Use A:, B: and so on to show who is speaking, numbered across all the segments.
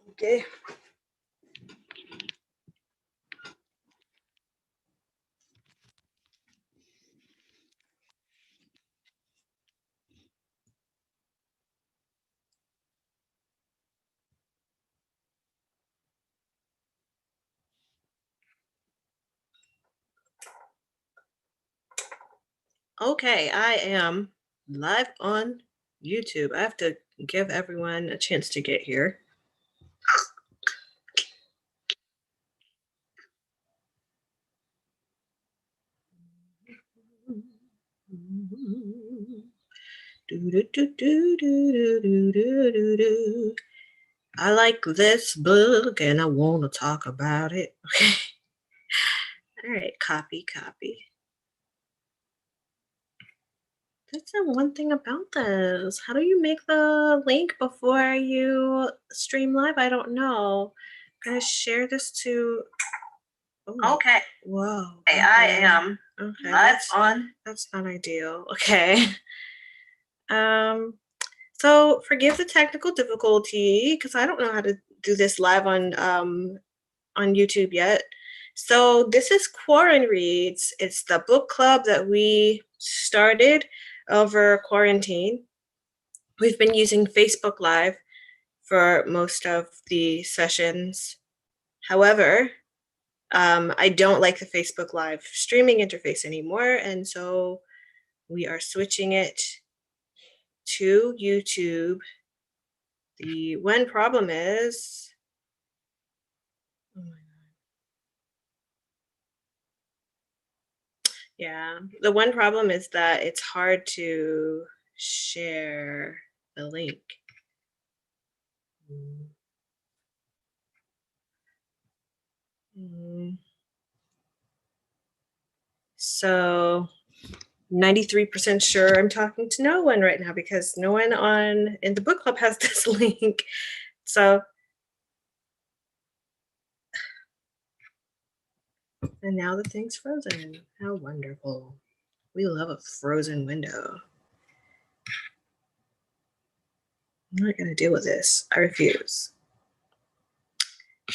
A: Okay. Okay, I am live on YouTube. I have to give everyone a chance to get here. I like this book and I want to talk about it. Okay. All right, copy. That's the one thing about this. How do you make the link before you stream live? I don't know. I'm gonna share this to. Oh,
B: Okay.
A: whoa.
B: Okay, I am
A: Okay,
B: live on.
A: That's not ideal. Okay. So forgive the technical difficulty because I don't know how to do this live on YouTube yet. So this is Quaranreads. It's the book club that we started over quarantine. We've been using Facebook Live for most of the sessions. However, I don't like the Facebook Live streaming interface anymore, and so we are switching it to YouTube. The one problem is, oh my God. Yeah, the one problem is that it's hard to share the link. So 93% sure I'm talking to no one right now because no one in the book club has this link. So, and now the thing's frozen. How wonderful. We love a frozen window. I'm not gonna deal with this. I refuse.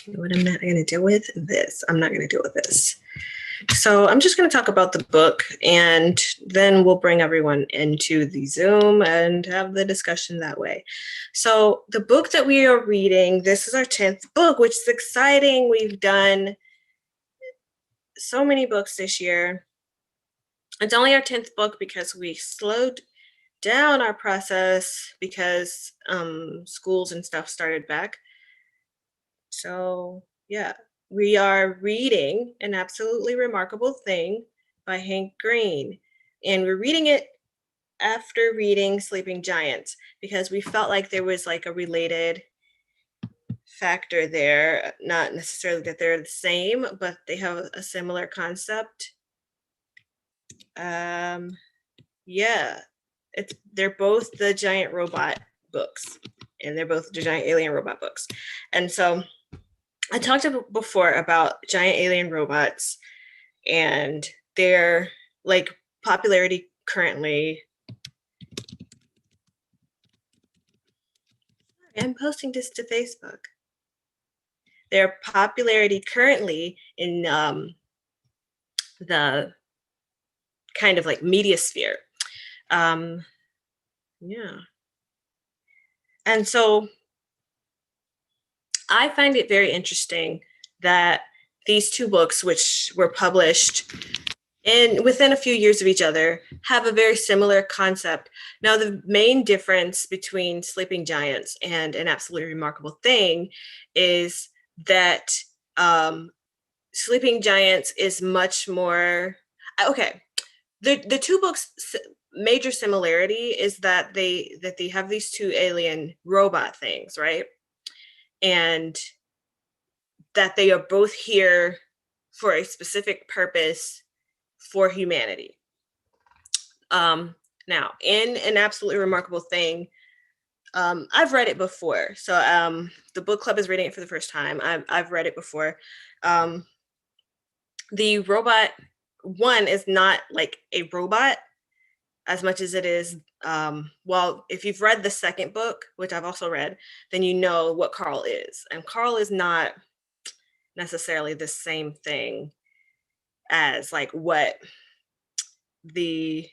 A: You know what I'm not gonna deal with? This. I'm not gonna deal with this. So I'm just going to talk about the book and then we'll bring everyone into the Zoom and have the discussion that way. So the book that we are reading, this is our 10th book, which is exciting. We've done so many books this year. It's only our 10th book because we slowed down our process because schools and stuff started back. So yeah. We are reading An Absolutely Remarkable Thing by Hank Green. And we're reading it after reading Sleeping Giants because we felt like there was like a related factor there. Not necessarily that they're the same, but they have a similar concept. Yeah, they're both the giant robot books, and they're both the giant alien robot books. And so I talked before about giant alien robots and their like popularity currently. I'm posting this to Facebook. Their popularity currently in the kind of like media sphere. Yeah. And so I find it very interesting that these two books, which were published within a few years of each other, have a very similar concept. Now, the main difference between Sleeping Giants and An Absolutely Remarkable Thing is that Sleeping Giants is much more okay. The two books' major similarity is that they have these two alien robot things, right? And that they are both here for a specific purpose for humanity. Now, in An Absolutely Remarkable Thing, I've read it before. So the book club is reading it for the first time. I've read it before. The robot one is not like a robot as much as it is well, if you've read the second book, which I've also read, then you know what Carl is. And Carl is not necessarily the same thing as like what the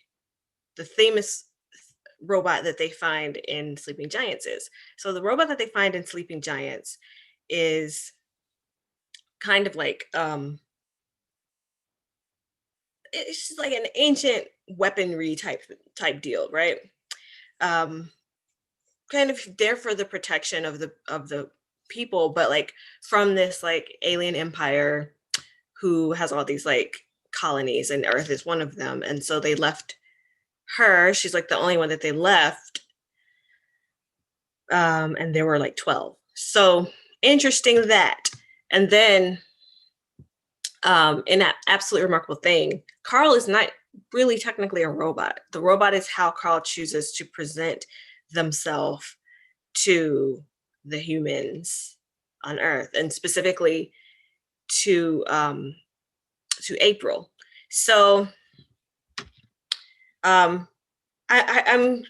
A: the famous robot that they find in Sleeping Giants is. So the robot that they find in Sleeping Giants is kind of like it's just like an ancient weaponry type deal, right? Um kind of there for the protection of the people, but like from this like alien empire who has all these like colonies, and Earth is one of them. And so they left her. She's like the only one that they left. And there were like 12. So interesting that. And then in that absolutely remarkable thing, Carl is not really technically a robot. The robot is how Carl chooses to present themselves to the humans on Earth, and specifically to April. So um, I'm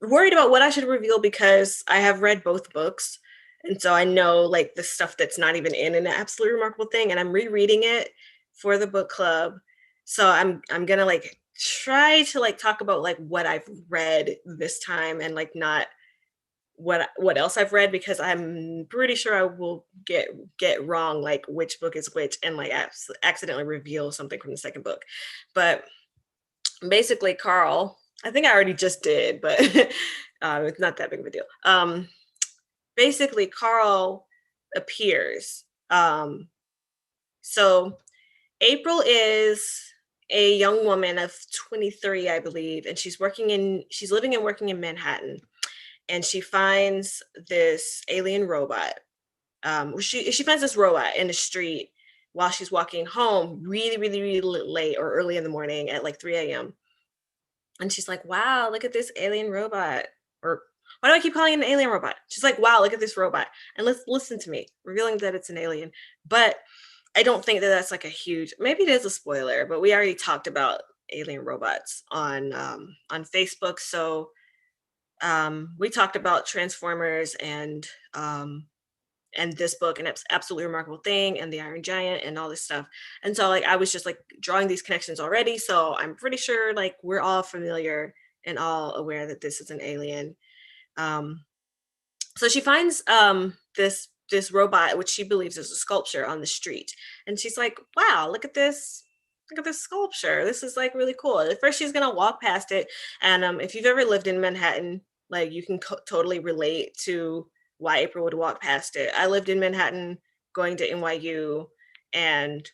A: worried about what I should reveal because I have read both books. And so I know like the stuff that's not even in an absolutely remarkable thing. And I'm rereading it for the book club. So I'm gonna like try to like talk about like what I've read this time and like not what else I've read, because I'm pretty sure I will get wrong like which book is which and like accidentally reveal something from the second book. But basically Carl, I think I already just did, but it's not that big of a deal. Basically Carl appears. So April is a young woman of 23, I believe, and she's living and working in Manhattan, and she finds this alien robot. She finds this robot in the street while she's walking home really, really, really late or early in the morning at like 3 a.m. And she's like, wow, look at this alien robot. Or why do I keep calling it an alien robot? She's like, wow, look at this robot. And let's listen to me, revealing that it's an alien. But I don't think that that's like a huge, maybe it is a spoiler, but we already talked about alien robots on Facebook. So we talked about Transformers and this book, and it's absolutely remarkable thing, and the Iron Giant and all this stuff. And so like I was just like drawing these connections already. So I'm pretty sure like we're all familiar and all aware that this is an alien. Um, so she finds this robot, which she believes is a sculpture, on the street, and she's like, wow, look at this sculpture, this is like really cool. At first she's gonna walk past it, and if you've ever lived in Manhattan, like you can totally relate to why April would walk past it. I lived in Manhattan going to NYU, and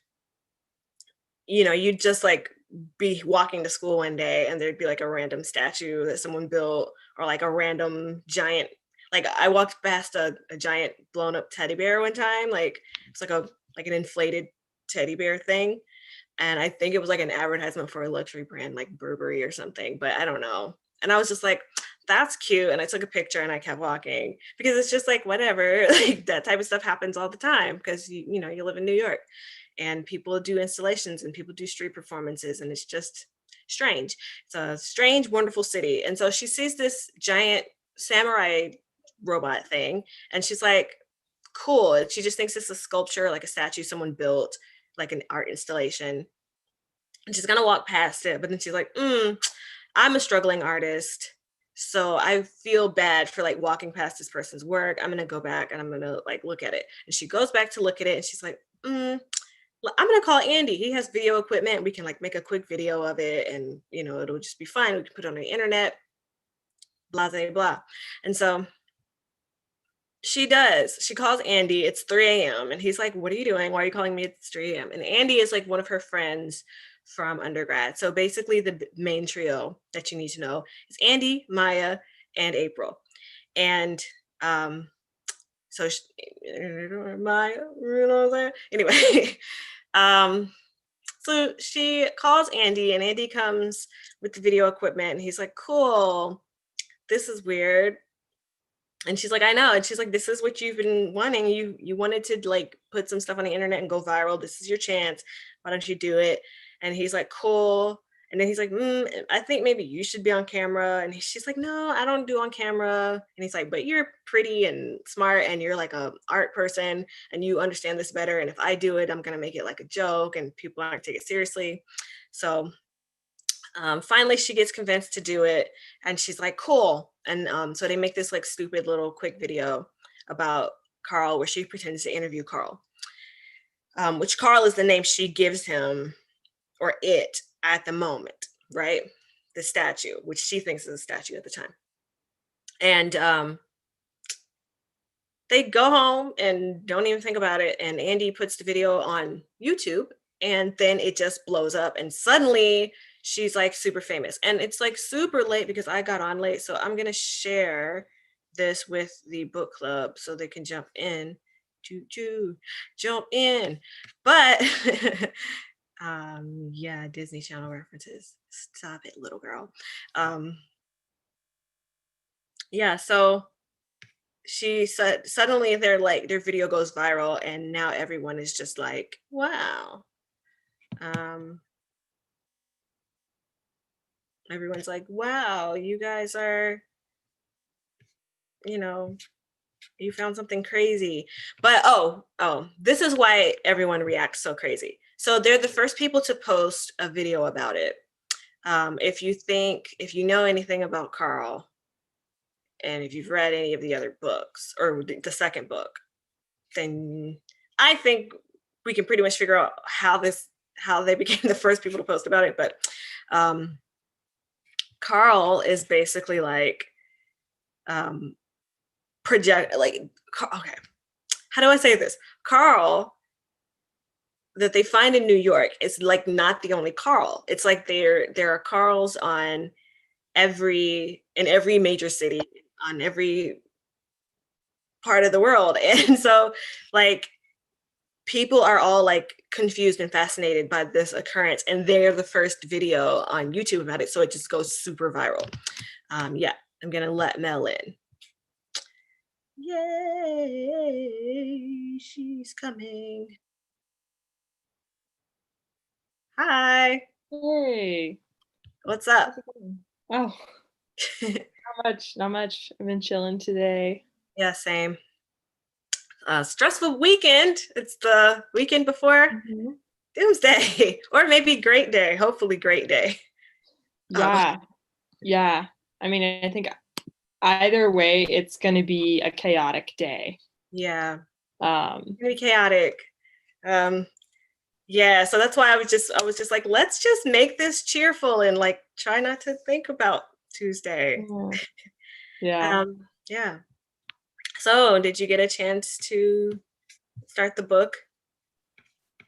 A: you'd just like be walking to school one day and there'd be like a random statue that someone built, or like a random giant, like I walked past a giant blown up teddy bear one time. Like it's like an inflated teddy bear thing. And I think it was like an advertisement for a luxury brand like Burberry or something, but I don't know. And I was just like, that's cute. And I took a picture and I kept walking, because it's just like, whatever, like that type of stuff happens all the time, because you live in New York, and people do installations and people do street performances, and it's just strange. It's a strange, wonderful city. And so she sees this giant samurai robot thing, and she's like, cool. She just thinks it's a sculpture, like a statue someone built, like an art installation. And she's gonna walk past it, but then she's like, I'm a struggling artist, so I feel bad for like walking past this person's work. I'm gonna go back and I'm gonna like look at it. And she goes back to look at it, and she's like, I'm gonna call Andy. He has video equipment. We can like make a quick video of it, and it'll just be fine. We can put it on the internet, blah blah blah. And so she does. She calls Andy. It's 3 a.m. And he's like, what are you doing? Why are you calling me? It's 3 a.m. And Andy is like one of her friends from undergrad. So basically the main trio that you need to know is Andy, Maya, and April. And so Maya, you know what I'm saying? Anyway, so she calls Andy, and Andy comes with the video equipment, and he's like, cool, this is weird. And she's like, I know. And she's like, this is what you've been wanting. You wanted to like put some stuff on the internet and go viral. This is your chance. Why don't you do it? And he's like, cool. And then he's like, I think maybe you should be on camera. And she's like, no, I don't do on camera. And he's like, but you're pretty and smart and you're like a art person and you understand this better. And if I do it, I'm going to make it like a joke and people aren't take it seriously. So finally she gets convinced to do it and she's like, cool. And so they make this like stupid little quick video about Carl where she pretends to interview Carl, which Carl is the name she gives him or it at the moment, right? The statue, which she thinks is a statue at the time. And they go home and don't even think about it. And Andy puts the video on YouTube and then it just blows up. And suddenly she's like super famous. And it's like super late because I got on late. So I'm going to share this with the book club so they can jump in. Jump in. But yeah, Disney Channel references. Stop it, little girl. Yeah, so she said suddenly their video goes viral and now everyone is just like, wow. Everyone's like, wow, you guys are, you found something crazy. But oh, this is why everyone reacts so crazy. So they're the first people to post a video about it. If you know anything about Carl, and if you've read any of the other books or the second book, then I think we can pretty much figure out how they became the first people to post about it. But Carl is basically like okay, how do I say this? Carl that they find in New York is like not the only Carl. It's like there are Carls in every major city, on every part of the world. And so like people are all like confused and fascinated by this occurrence, and they're the first video on YouTube about it, so it just goes super viral. Yeah, I'm gonna let Mel in. Yay, she's coming. Hi.
B: Hey.
A: What's up?
B: Oh, not much. I've been chilling today.
A: Yeah, same. Stressful weekend. It's the weekend before Doomsday, or maybe Great Day. Hopefully, Great Day.
B: Yeah. I mean, I think either way, it's going to be a chaotic day.
A: Yeah. It's gonna be chaotic. Yeah, so that's why I was just like, let's just make this cheerful and like try not to think about Tuesday.
B: Yeah.
A: Yeah. So, did you get a chance to start the book?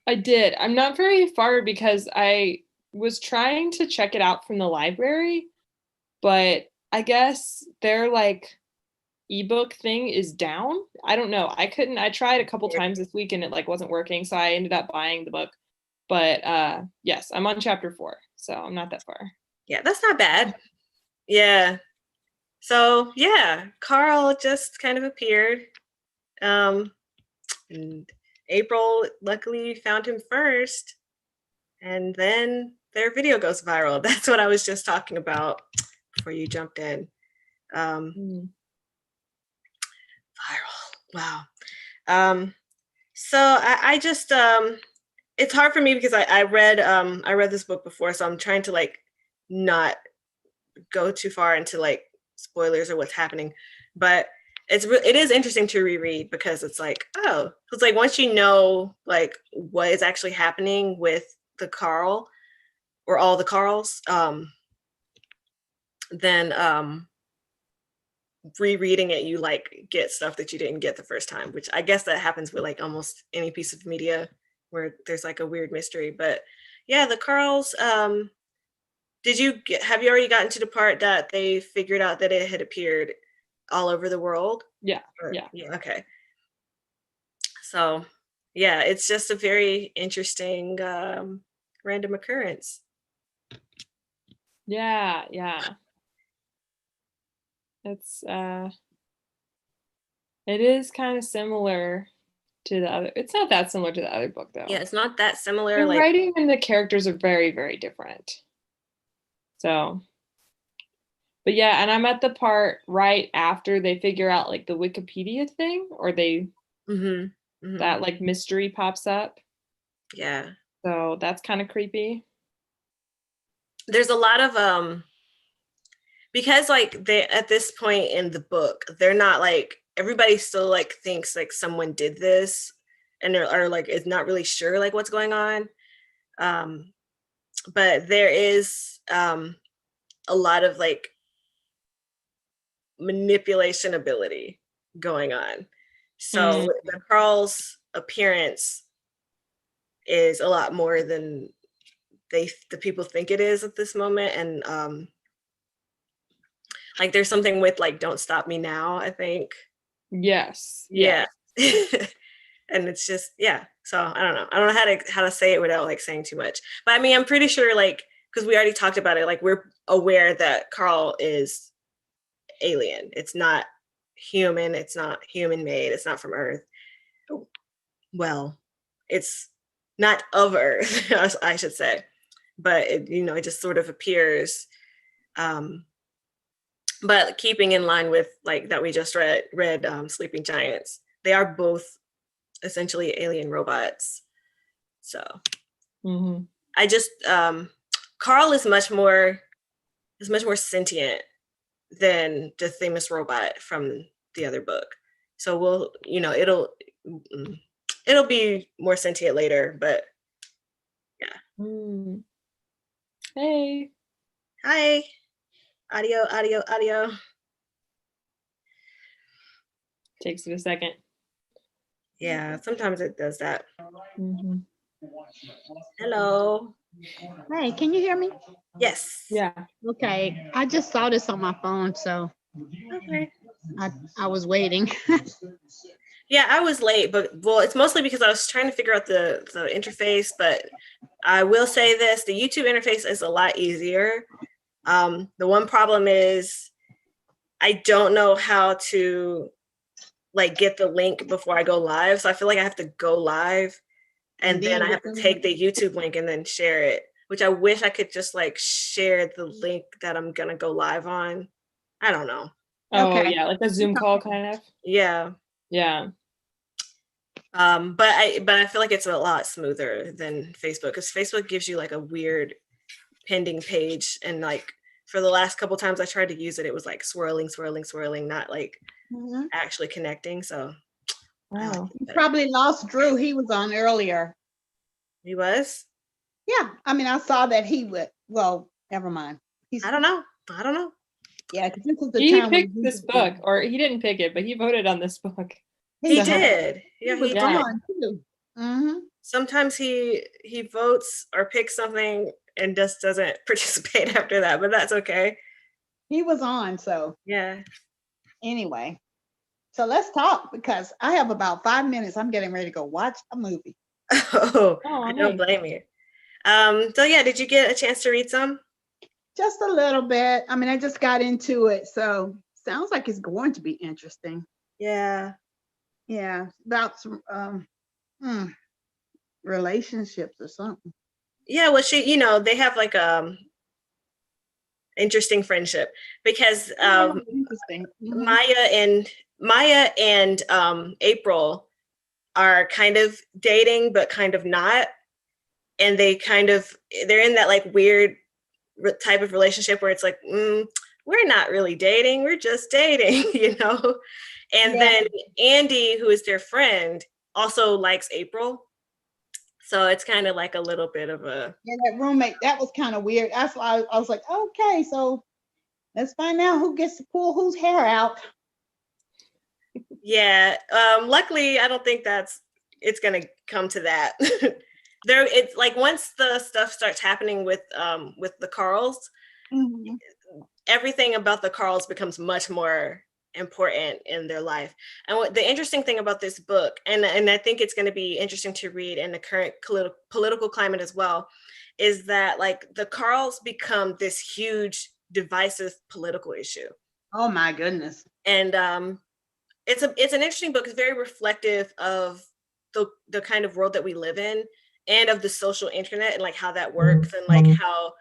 B: I did. I'm not very far because I was trying to check it out from the library, but I guess their like ebook thing is down. I don't know. I tried a couple times this week and it like wasn't working, so I ended up buying the book. But yes, I'm on chapter 4, so I'm not that far.
A: Yeah, that's not bad. Yeah. So yeah, Carl just kind of appeared. And April luckily found him first, and then their video goes viral. That's what I was just talking about before you jumped in. Viral. Wow. So I just it's hard for me because I read this book before, so I'm trying to like not go too far into like spoilers or what's happening, but it is interesting to reread because it's like, oh, it's like once you know like what is actually happening with the Carl or all the Carls, then rereading it, you like get stuff that you didn't get the first time, which I guess that happens with like almost any piece of media where there's like a weird mystery. But yeah, the Carls, have you already gotten to the part that they figured out that it had appeared all over the world?
B: Yeah.
A: Okay. So yeah, it's just a very interesting random occurrence.
B: Yeah. It is kind of similar to the other. It's not that similar to the other book though.
A: Yeah, it's not that similar.
B: The
A: like
B: writing and the characters are very, very different. So, but yeah, and I'm at the part right after they figure out like the Wikipedia thing, or they that like mystery pops up.
A: Yeah.
B: So that's kind of creepy.
A: There's a lot of because like they at this point in the book, they're not like everybody still like thinks like someone did this and they're are like is not really sure like what's going on. Um but there is a lot of like manipulation ability going on. So the Carl's appearance is a lot more than the people think it is at this moment. And like there's something with like "Don't Stop Me Now," I think.
B: Yes.
A: Yeah. And it's just yeah. So I don't know. I don't know how to say it without like saying too much. But I mean, I'm pretty sure like because we already talked about it. Like we're aware that Carl is alien. It's not human. It's not human made. It's not from Earth. Well, it's not of Earth, I should say. But it, you know, it just sort of appears. But keeping in line with like that we just read Sleeping Giants, they are both essentially alien robots. So I just Carl is much more sentient than the famous robot from the other book. So we'll, you know, it'll be more sentient later, but yeah.
B: Hey.
A: Hi. Audio, audio, audio.
B: Takes it a second.
A: Yeah, sometimes it does that. Hello.
C: Hey, can you hear me?
A: Yes.
B: Yeah.
C: Okay, I just saw this on my phone, so
A: Okay.
C: I was waiting.
A: Yeah, I was late, but well, it's mostly because I was trying to figure out the interface. But I will say this: the YouTube interface is a lot easier. The one problem is I don't know how to like get the link before I go live, so I feel like I have to go live, and then I have to take the YouTube link and then share it. Which I wish I could just like share the link that I'm gonna go live on. I don't know.
B: Oh
C: Okay.
B: yeah, like a Zoom call kind of.
A: Yeah.
B: Yeah.
A: But I feel like it's a lot smoother than Facebook because Facebook gives you like a weird pending page, and like for the last couple times I tried to use it, it was like swirling, swirling, swirling, not like actually connecting. So
B: Wow.
C: You probably lost Drew. He was on earlier.
A: He was?
C: Yeah, I mean, I saw that he would. Well, never mind.
A: I don't know.
C: Yeah, because this is the
B: He
C: time
B: picked this book, or he didn't pick it, but he voted on this book.
A: He did. Yeah, he
C: was
A: did.
C: on too.
A: Sometimes he votes or picks something and just doesn't participate after that, but that's okay.
C: He was on, so
A: yeah.
C: Anyway, so let's talk because I have about 5 minutes. I'm getting ready to go watch a movie.
A: Oh, I don't blame you. So yeah, did you get a chance to read some?
C: Just a little bit. I mean, I just got into it, so sounds like it's going to be interesting.
A: Yeah.
C: Yeah, about some relationships or something.
A: Yeah, well, they have like interesting friendship because
C: interesting.
A: Maya and April are kind of dating but kind of not, and they're in that like weird type of relationship where it's like we're not really dating, we're just dating, and then Andy, who is their friend, also likes April. So it's kind of like a little bit of a
C: that roommate. That was kind of weird. That's why I was like, okay, so let's find out who gets to pull whose hair out.
A: Yeah. Luckily, I don't think it's gonna come to that. It's like once the stuff starts happening with the Carls, everything about the Carls becomes much more important in their life. And what the interesting thing about this book, and I think it's going to be interesting to read in the current political climate as well, is that like the Carls become this huge divisive political issue.
C: Oh my goodness.
A: And it's an interesting book. It's very reflective of the kind of world that we live in and of the social internet and like how that works and like how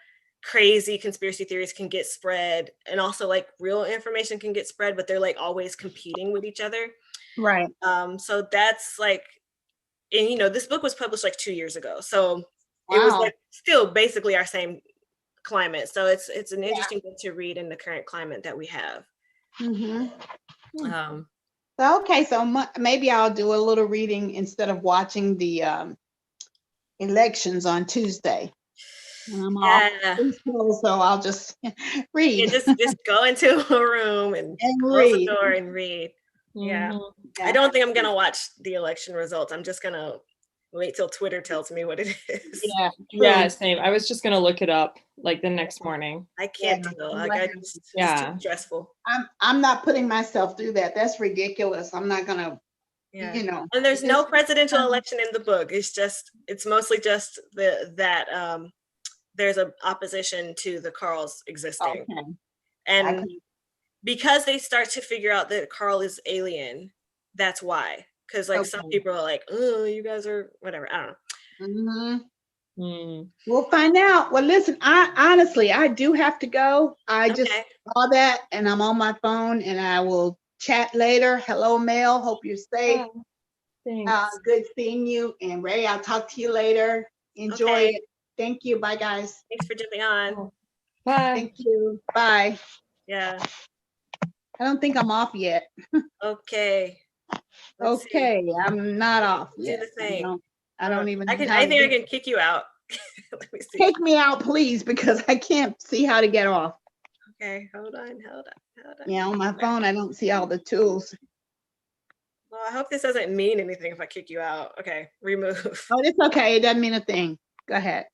A: crazy conspiracy theories can get spread, and also like real information can get spread, but they're like always competing with each other.
C: Right.
A: So that's like, and you know, this book was published like 2 years ago, so it was
C: Wow.
A: like still basically our same climate. So it's an
C: Yeah.
A: interesting book to read in the current climate that we have.
C: Mm-hmm.
A: Um,
C: So, okay, so maybe I'll do a little reading instead of watching the elections on Tuesday. And I'm off
A: yeah,
C: school, so I'll just read
A: yeah, just go into a room and
C: and
A: close the
C: read.
A: door and read. Yeah.
B: Mhm.
A: I don't think I'm gonna watch the election results. I'm just gonna wait till Twitter tells me what it is.
C: Yeah.
B: Yeah,
C: true.
B: same. I was just gonna look it up like the next morning.
A: I can't
C: Yeah,
A: deal.
C: I'm
A: Like
C: like-
A: it's
B: Yeah.
A: too stressful.
C: I'm not putting myself through that. That's ridiculous. I'm not gonna,
A: Yeah.
C: you know.
A: And there's no
C: just-
A: presidential election in the book. It's mostly just that there's a opposition to the Carl's existing.
C: Okay.
A: And
C: Okay.
A: because they start to figure out that Carl is alien, that's why. Because like some
C: Okay.
A: people are like, oh, you guys are whatever. I don't know.
C: Mhm.
B: Mm.
C: We'll find out. Well, listen, I honestly, I do have to go. I just
A: Okay.
C: saw that and I'm on my phone and I will chat later. Hello, Mel. Hope you're safe.
B: Oh, thanks.
C: Good seeing you. And Ray, I'll talk to you later. Enjoy
A: Okay.
C: it. Thank you. Bye, guys.
A: Thanks for jumping on.
B: Oh. Bye.
C: Thank you. Bye.
A: Yeah.
C: I don't think I'm off yet.
A: Okay. Let's see.
C: Okay, I'm not off
A: Do
C: yet.
A: the thing.
C: I don't even.
A: I
C: know how to
A: think I
C: do-
A: can kick you out. Let me see.
C: Take me out, please, because I can't see how to get off.
A: Okay, hold on.
C: Yeah, on my phone, I don't see all the tools.
A: Well, I hope this doesn't mean anything if I kick you out. Okay, remove.
C: Oh, it's okay. It doesn't mean a thing. Go ahead.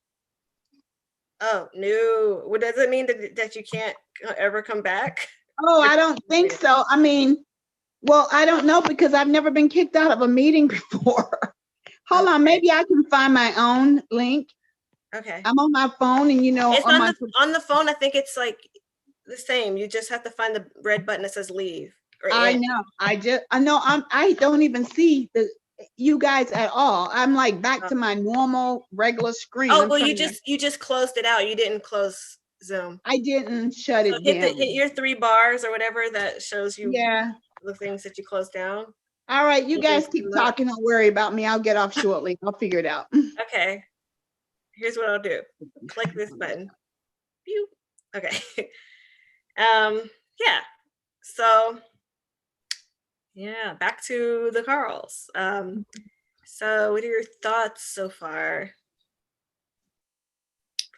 A: Oh, no. What does it mean that you can't ever come back?
C: Oh, I don't think so. I mean, well, I don't know because I've never been kicked out of a meeting before. Hold on,
A: Okay.
C: maybe I can find my own link.
A: Okay.
C: I'm on my phone and
A: It's
C: on
A: on
C: my
A: the phone. I think it's like the same. You just have to find the red button that says leave. Or
C: I
A: end.
C: know. I don't even see you guys at all. I'm like back to my normal regular screen.
A: Oh,
C: I'm
A: well,
C: trying
A: you just closed it out. You didn't close Zoom.
C: I didn't shut
A: So
C: it down.
A: hit your 3 bars or whatever that shows you
C: Yeah.
A: the things that you closed down.
C: All right, you
A: You
C: guys
A: can
C: keep
A: do that.
C: talking. Don't worry about me. I'll get off shortly. I'll figure it out.
A: Okay. Here's what I'll do. Click this button. Pew. Okay. Yeah. So yeah, back to the Carls. So what are your thoughts so far?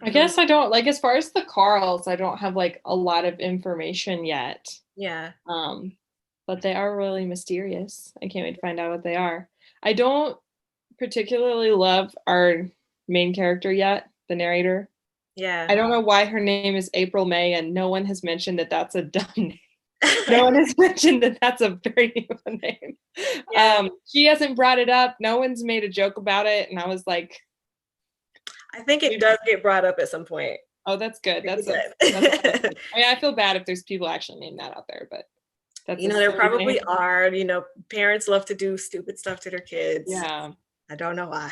B: I guess I don't like as far as the Carls, I don't have like a lot of information yet.
A: Yeah.
B: But they are really mysterious. I can't wait to find out what they are. I don't particularly love our main character yet, the narrator.
A: Yeah.
B: I don't know why her name is April May and no one has mentioned that that's a dumb name. No one has mentioned that that's a very new name.
A: Yeah.
B: She hasn't brought it up. No one's made a joke about it. And I was like,
A: I think it does get brought up at some point.
B: oh, that's good. That's
A: It
B: I mean, I feel bad if there's people actually named that out there, but that's
A: you know, there probably are, you know, parents love to do stupid stuff to their kids.
B: Yeah.
A: I don't know why.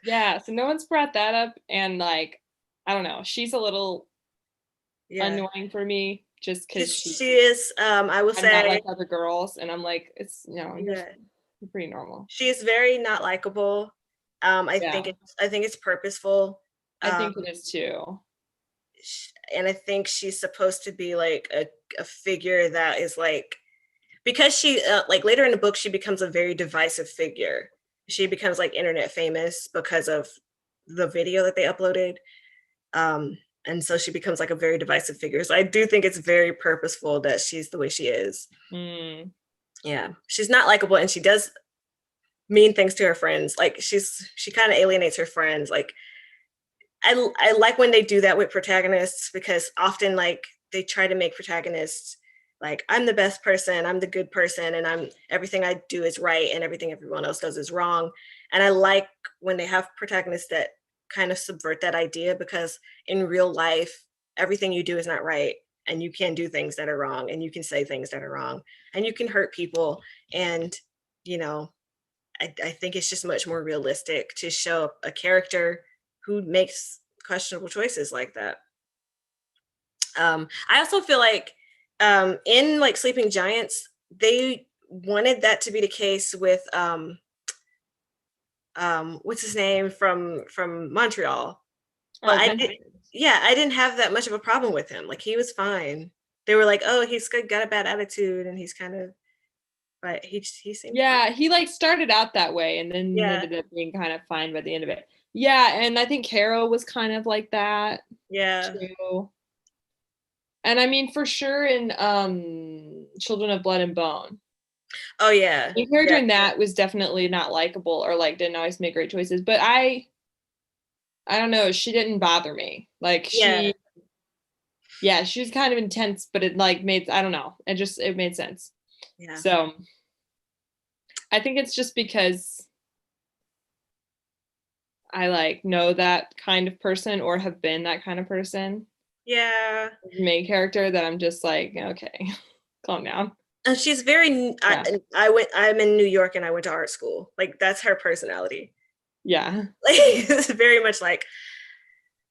B: Yeah. So no one's brought that up. And like, I don't know. She's a little annoying for me just because
A: she is, I will
B: I'm not
A: say,
B: like other girls. And I'm like, it's, you're
A: yeah,
B: pretty normal.
A: she is very not likable. I think it's purposeful.
B: I think it is too.
A: And I think she's supposed to be like a figure that is like, because she like later in the book she becomes a very divisive figure. She becomes like internet famous because of the video that they uploaded, and so she becomes like a very divisive figure. So I do think it's very purposeful that she's the way she is. Yeah, she's not likable, and she does mean things to her friends. Like she kind of alienates her friends. Like I like when they do that with protagonists, because often like they try to make protagonists like, I'm the best person, I'm the good person, and everything I do is right and everything everyone else does is wrong. And I like when they have protagonists that kind of subvert that idea, because in real life everything you do is not right, and you can do things that are wrong, and you can say things that are wrong, and you can hurt people. And you know, I think it's just much more realistic to show a character who makes questionable choices like that. I also feel like in like Sleeping Giants, they wanted that to be the case with what's his name from Montreal. But
B: Oh, Vincent.
A: I didn't have that much of a problem with him. Like he was fine. They were like, oh, he's got a bad attitude and he's kind of, but he seemed fine.
B: Yeah, he like started out that way and then
A: Yeah,
B: ended up being kind of fine by the end of it. Yeah, and I think Carol was kind of like that
A: yeah.
B: too. And I mean, for sure in Children of Blood and Bone,
A: Oh yeah,
B: the character
A: yeah,
B: in that was definitely not likable or like didn't always make great choices. But I don't know, she didn't bother me. Like
A: yeah,
B: she was kind of intense, but it like made, I don't know, it made sense.
A: yeah,
B: So I think it's just because I like know that kind of person or have been that kind of person,
A: yeah.
B: main character, that I'm just like, okay, calm down.
A: And she's very.
B: Yeah.
A: I'm in New York and I went to art school. Like that's her personality.
B: Yeah.
A: Like it's very much like,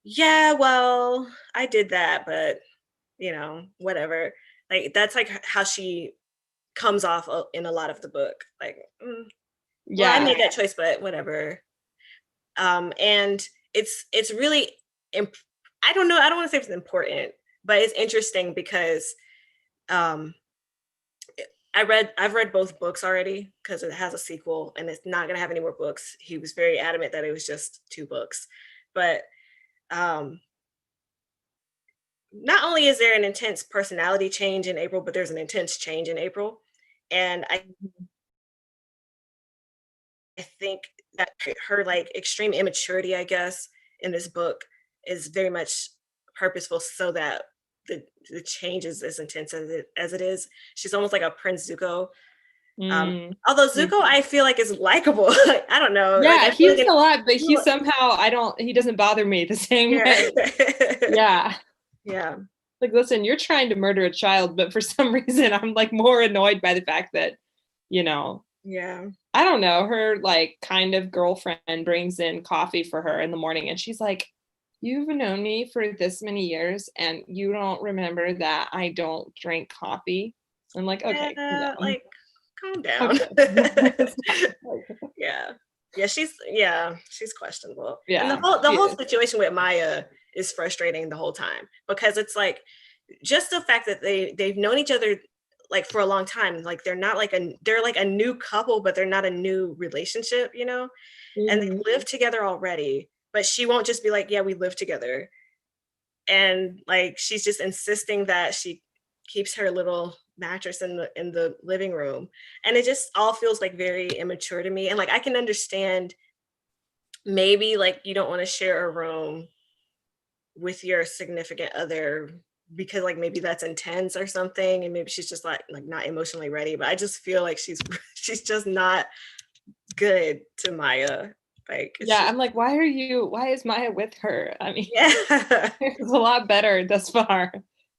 A: yeah, well, I did that, but whatever. Like that's like how she comes off in a lot of the book. Like, well, I
B: Yeah.
A: made that choice, but whatever. And it's really, I don't know. I don't want to say it's important, but it's interesting because um, I've read both books already because it has a sequel and it's not gonna have any more books. He was very adamant that it was just 2 books, but um, not only is there an intense personality change in April, but there's an intense change in April, and I think that her like extreme immaturity, I guess, in this book is very much purposeful so that the change is as intense as it is. She's almost like a Prince Zuko.
B: Mm.
A: Although Zuko, I feel like is likable. I don't know. Like
B: Yeah,
A: I feel
B: he's
A: like
B: a lot, but he somehow, he doesn't bother me the same way. Yeah.
A: Yeah.
B: Like, listen, you're trying to murder a child, but for some reason I'm like more annoyed by the fact that, you know,
A: Yeah.
B: I don't know, her like kind of girlfriend brings in coffee for her in the morning and she's like, you've known me for this many years and you don't remember that I don't drink coffee. I'm like, okay,
A: Yeah,
B: calm
A: like calm down.
B: down. Okay.
A: Yeah. She's questionable. And
B: Yeah,
A: the
B: she
A: whole
B: is.
A: situation with Maya is frustrating the whole time because it's like just the fact that they've known each other like for a long time. Like they're like a new couple, but they're not a new relationship, and they
B: Mhm.
A: live together already, but she won't just be like, yeah, we live together. And like she's just insisting that she keeps her little mattress in the living room, and it just all feels like very immature to me. And like I can understand maybe like you don't want to share a room with your significant other because like maybe that's intense or something, and maybe she's just like not emotionally ready, but I just feel like she's she's just not good to Maya. Like it's
B: Yeah,
A: just
B: I'm like, why is Maya with her? I mean,
A: yeah.
B: it's a lot better thus far.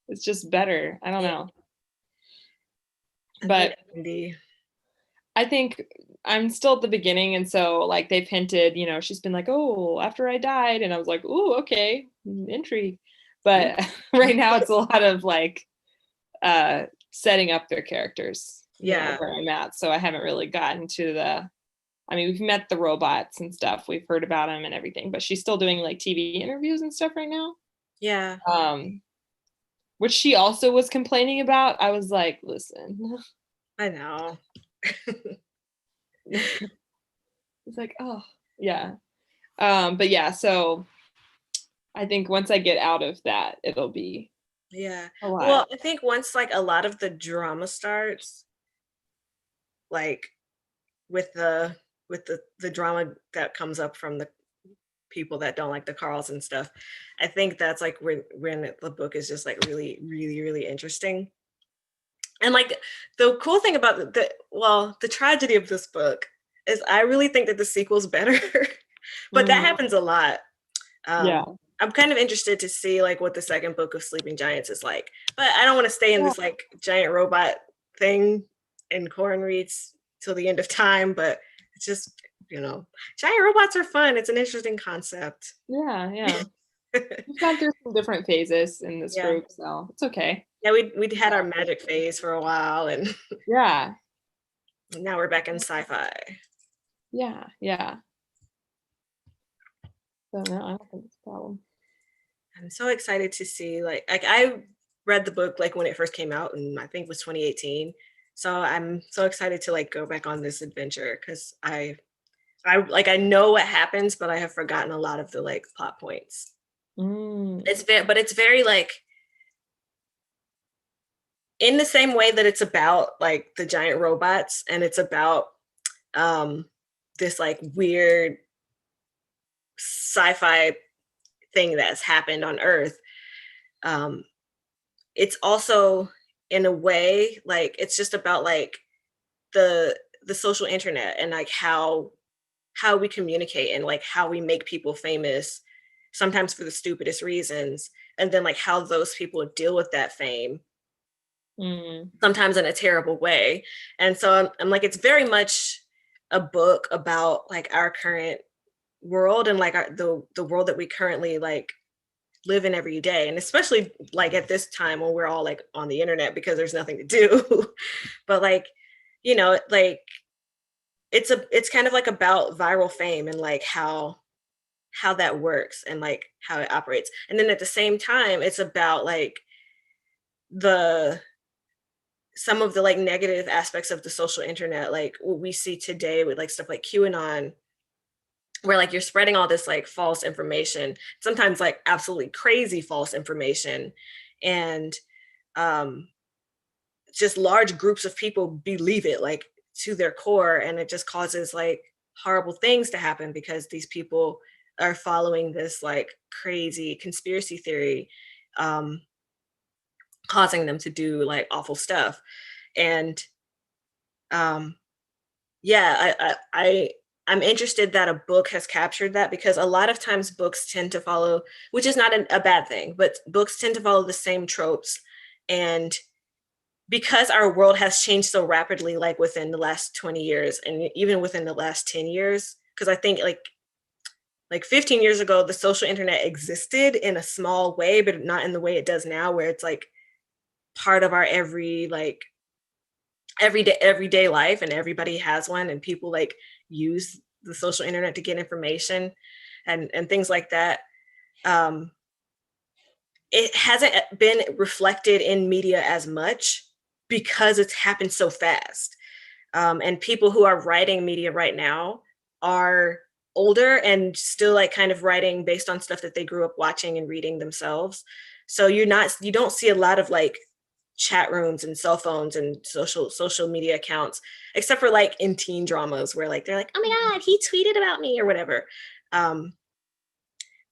B: It's just better. I don't know.
A: A bit
B: But
A: indie.
B: I think I'm still at the beginning, and so like they've hinted, she's been like, "Oh, after I died," and I was like, "Oh, okay, intrigue." But right now it's a lot of like setting up their characters,
A: Yeah.
B: where I'm at. So I haven't really gotten to I mean, we've met the robots and stuff. We've heard about them and everything, but she's still doing like TV interviews and stuff right now.
A: Yeah.
B: Which she also was complaining about. I was like, listen.
A: I know.
B: It's like, oh, yeah. But yeah, so I think once I get out of that, it'll be
A: Yeah.
B: a while.
A: Well, I think once like a lot of the drama starts, like with the drama that comes up from the people that don't like the Carls and stuff, I think that's like when the book is just like really, really, really interesting. And like the cool thing about the tragedy of this book is I really think that the sequel's better. But that happens a lot.
B: Yeah.
A: I'm kind of interested to see like what the second book of Sleeping Giants is like. But I don't want to stay in this like giant robot thing in Quaranreads till the end of time. But it's just, giant robots are fun. It's an interesting concept.
B: Yeah, yeah. We've gone through some different phases in this
A: Yeah.
B: group, so it's okay.
A: Yeah, we'd had our magic phase for a while, and
B: Yeah,
A: now we're back in sci-fi.
B: yeah. So no, I don't think it's a problem.
A: I'm so excited to see like I read the book like when it first came out, and I think it was 2018. So I'm so excited to like go back on this adventure because I know what happens, but I have forgotten a lot of the like plot points.
B: Mm.
A: It's very like in the same way that it's about like the giant robots, and it's about um this like weird sci-fi thing that's happened on Earth. Um, it's also in a way like it's just about like the social internet and like how we communicate and like how we make people famous, sometimes for the stupidest reasons, and then like how those people deal with that fame,
B: Mm.
A: sometimes in a terrible way. And so I'm like it's very much a book about like our current world and like the world that we currently like live in every day, and especially like at this time when we're all like on the internet because there's nothing to do. But like like it's kind of like about viral fame and like how that works and like how it operates, and then at the same time it's about like the some of the like negative aspects of the social internet, like what we see today with like stuff like QAnon, where like you're spreading all this like false information, sometimes like absolutely crazy false information, and um just large groups of people believe it like to their core, and it just causes like horrible things to happen because these people are following this like crazy conspiracy theory, um causing them to do like awful stuff. And um yeah, I'm interested that a book has captured that, because a lot of times books tend to follow, which is not a bad thing, but books tend to follow the same tropes. And because our world has changed so rapidly, like within the last 20 years and even within the last 10 years, because I think like 15 years ago, the social internet existed in a small way, but not in the way it does now, where it's like part of our everyday life, and everybody has one, and people like use the social internet to get information and things like that. Um, it hasn't been reflected in media as much because it's happened so fast. And people who are writing media right now are older and still like kind of writing based on stuff that they grew up watching and reading themselves. So you don't see a lot of like chat rooms and cell phones and social media accounts, except for like in teen dramas where like they're like, oh my god, he tweeted about me or whatever. Um,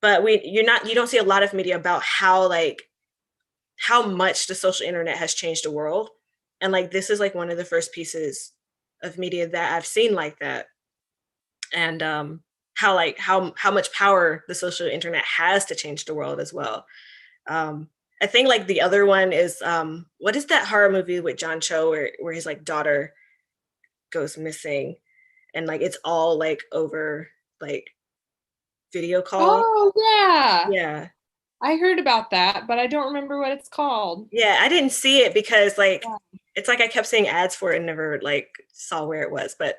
A: but you don't see a lot of media about how much the social internet has changed the world. And like this is like one of the first pieces of media that I've seen like that. And how much power the social internet has to change the world as well. I think like the other one is what is that horror movie with John Cho where his like daughter goes missing, and like it's all like over like video call.
B: Oh yeah,
A: Yeah.
B: I heard about that, but I don't remember what it's called.
A: Yeah, I didn't see it because like
B: Yeah.
A: it's like I kept seeing ads for it and never like saw where it was. But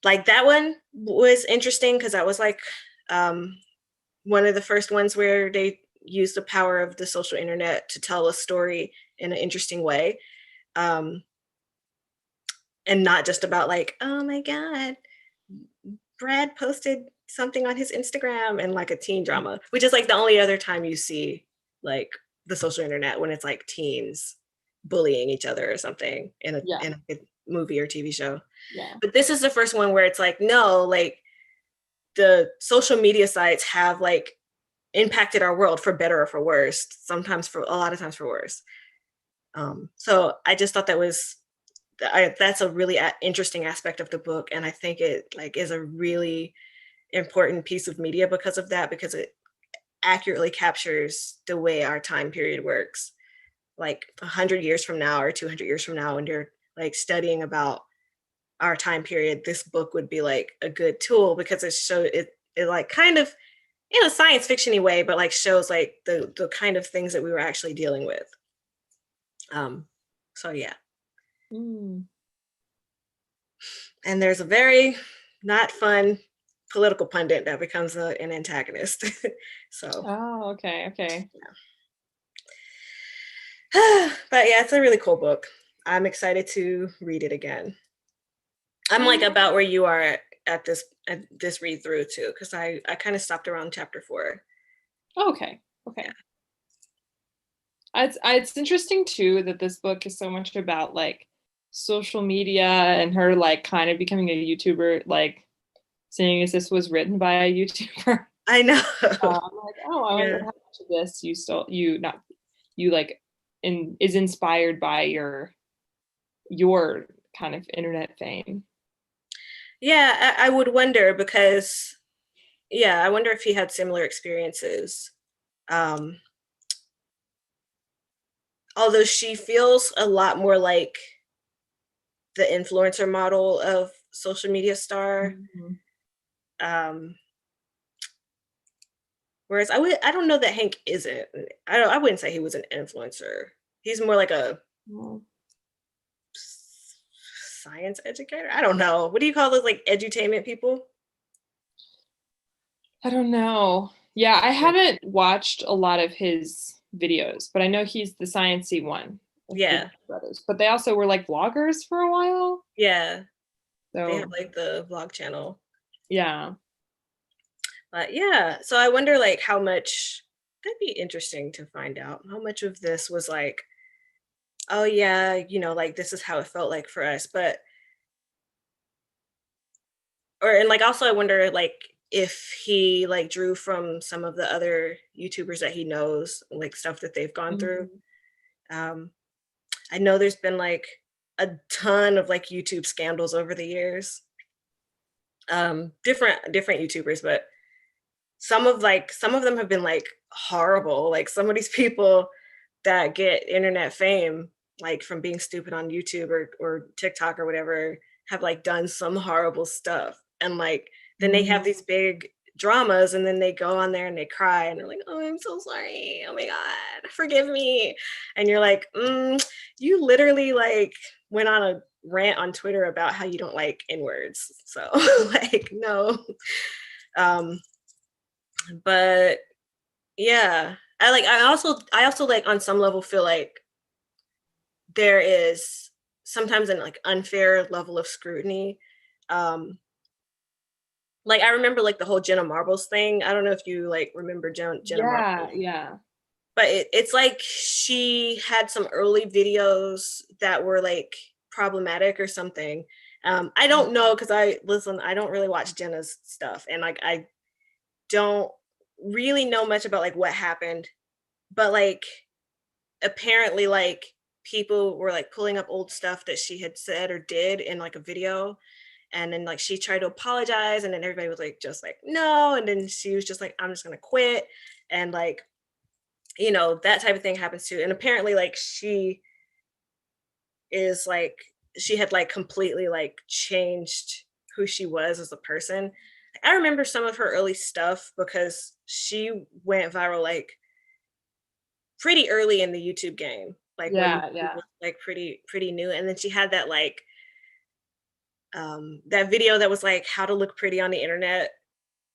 A: like that one was interesting because that was like one of the first ones where they used the power of the social internet to tell a story in an interesting way. Um, and not just about like, oh my God, Brad posted something on his Instagram, and like a teen drama, which is like the only other time you see like the social internet, when it's like teens bullying each other or something
B: Yeah.
A: in a movie or TV show.
B: Yeah.
A: But this is the first one where it's like, no, like the social media sites have like impacted our world for better or for worse, sometimes for a lot of times for worse. So I just thought that's a really interesting aspect of the book, and I think it like is a really important piece of media because of that, because it accurately captures the way our time period works. Like 100 years from now or 200 years from now, when you're like studying about our time period, this book would be like a good tool because it like kind of in a science fiction-y way, but like shows like the kind of things that we were actually dealing with. So yeah.
B: Mm.
A: And there's a very not fun political pundit that becomes an antagonist. So,
B: Oh, okay.
A: but yeah, it's a really cool book. I'm excited to read it again. I'm like about where you are at this read through too, because I kind of stopped around chapter 4.
B: Okay. It's interesting too that this book is so much about like social media and her like kind of becoming a YouTuber, like seeing as this was written by a YouTuber.
A: I know.
B: I'm like, oh, I wonder
A: Yeah.
B: how much of this you like is inspired by your kind of internet fame.
A: Yeah, I would wonder because, yeah, I wonder if he had similar experiences. Um, although she feels a lot more like the influencer model of social media star.
B: Mhm.
A: Um, whereas I don't know that Hank isn't. I wouldn't say he was an influencer. He's more like a
B: Well,
A: science educator. I don't know. What do you call those like edutainment people?
B: I don't know. Yeah, I haven't watched a lot of his videos, but I know he's the sciencey one with the
A: Yeah,
B: brothers. But they also were like vloggers for a while.
A: yeah. They have
B: So
A: like the vlog channel.
B: yeah.
A: But yeah, so I wonder like how much that'd be interesting to find out how much of this was like, oh yeah, like this is how it felt like for us. But and like also I wonder like if he like drew from some of the other YouTubers that he knows, like stuff that they've gone through.
B: Mhm.
A: Um, I know there's been like a ton of like YouTube scandals over the years. Different YouTubers, but some of them have been like horrible. Like some of these people that get internet fame, like from being stupid on YouTube or TikTok or whatever, have like done some horrible stuff. And like then they have
B: Mhm.
A: these big dramas and then they go on there and they cry and they're like, oh, I'm so sorry. Oh my God, forgive me. And you're like, you literally like went on a rant on Twitter about how you don't like N-words. So like, no. Um, but yeah, I also like on some level feel like there is sometimes an like unfair level of scrutiny. Um, like I remember like the whole Jenna Marbles thing. I don't know if you like remember Jenna Marbles,
B: Yeah.
A: but it's like she had some early videos that were like problematic or something. I don't know because I don't really watch Jenna's stuff, and like I don't really know much about like what happened, but like apparently like people were like pulling up old stuff that she had said or did in like a video, and then like she tried to apologize and then everybody was like just like no, and then she was just like I'm just gonna quit, and like that type of thing happens too. And apparently like she had like completely like changed who she was as a person. I remember some of her early stuff because she went viral like pretty early in the YouTube game, like when YouTube
B: Yeah.
A: was like pretty new. And then she had that like that video that was like how to look pretty on the internet,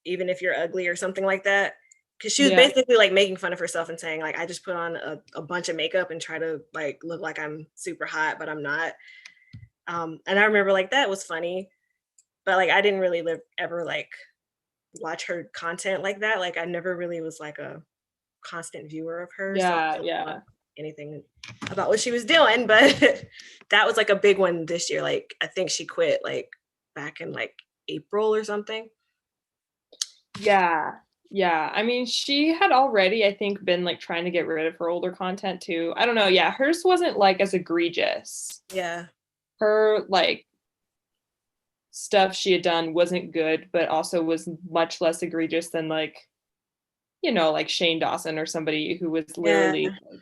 A: even if you're ugly or something like that. Cause she was
B: Yeah.
A: basically like making fun of herself and saying like I just put on a bunch of makeup and try to like look like I'm super hot, but I'm not. And I remember like that was funny, but like I didn't really ever like watch her content like that. Like I never really was like a constant viewer of hers, so I don't know
B: Yeah.
A: anything about what she was doing. But that was like a big one this year. Like I think she quit like back in like April or something.
B: Yeah. I mean, she had already, I think, been like trying to get rid of her older content too. I don't know. Yeah, hers wasn't like as egregious.
A: Yeah.
B: Her like stuff she had done wasn't good, but also was much less egregious than like, like Shane Dawson or somebody who was
A: Yeah.
B: literally like,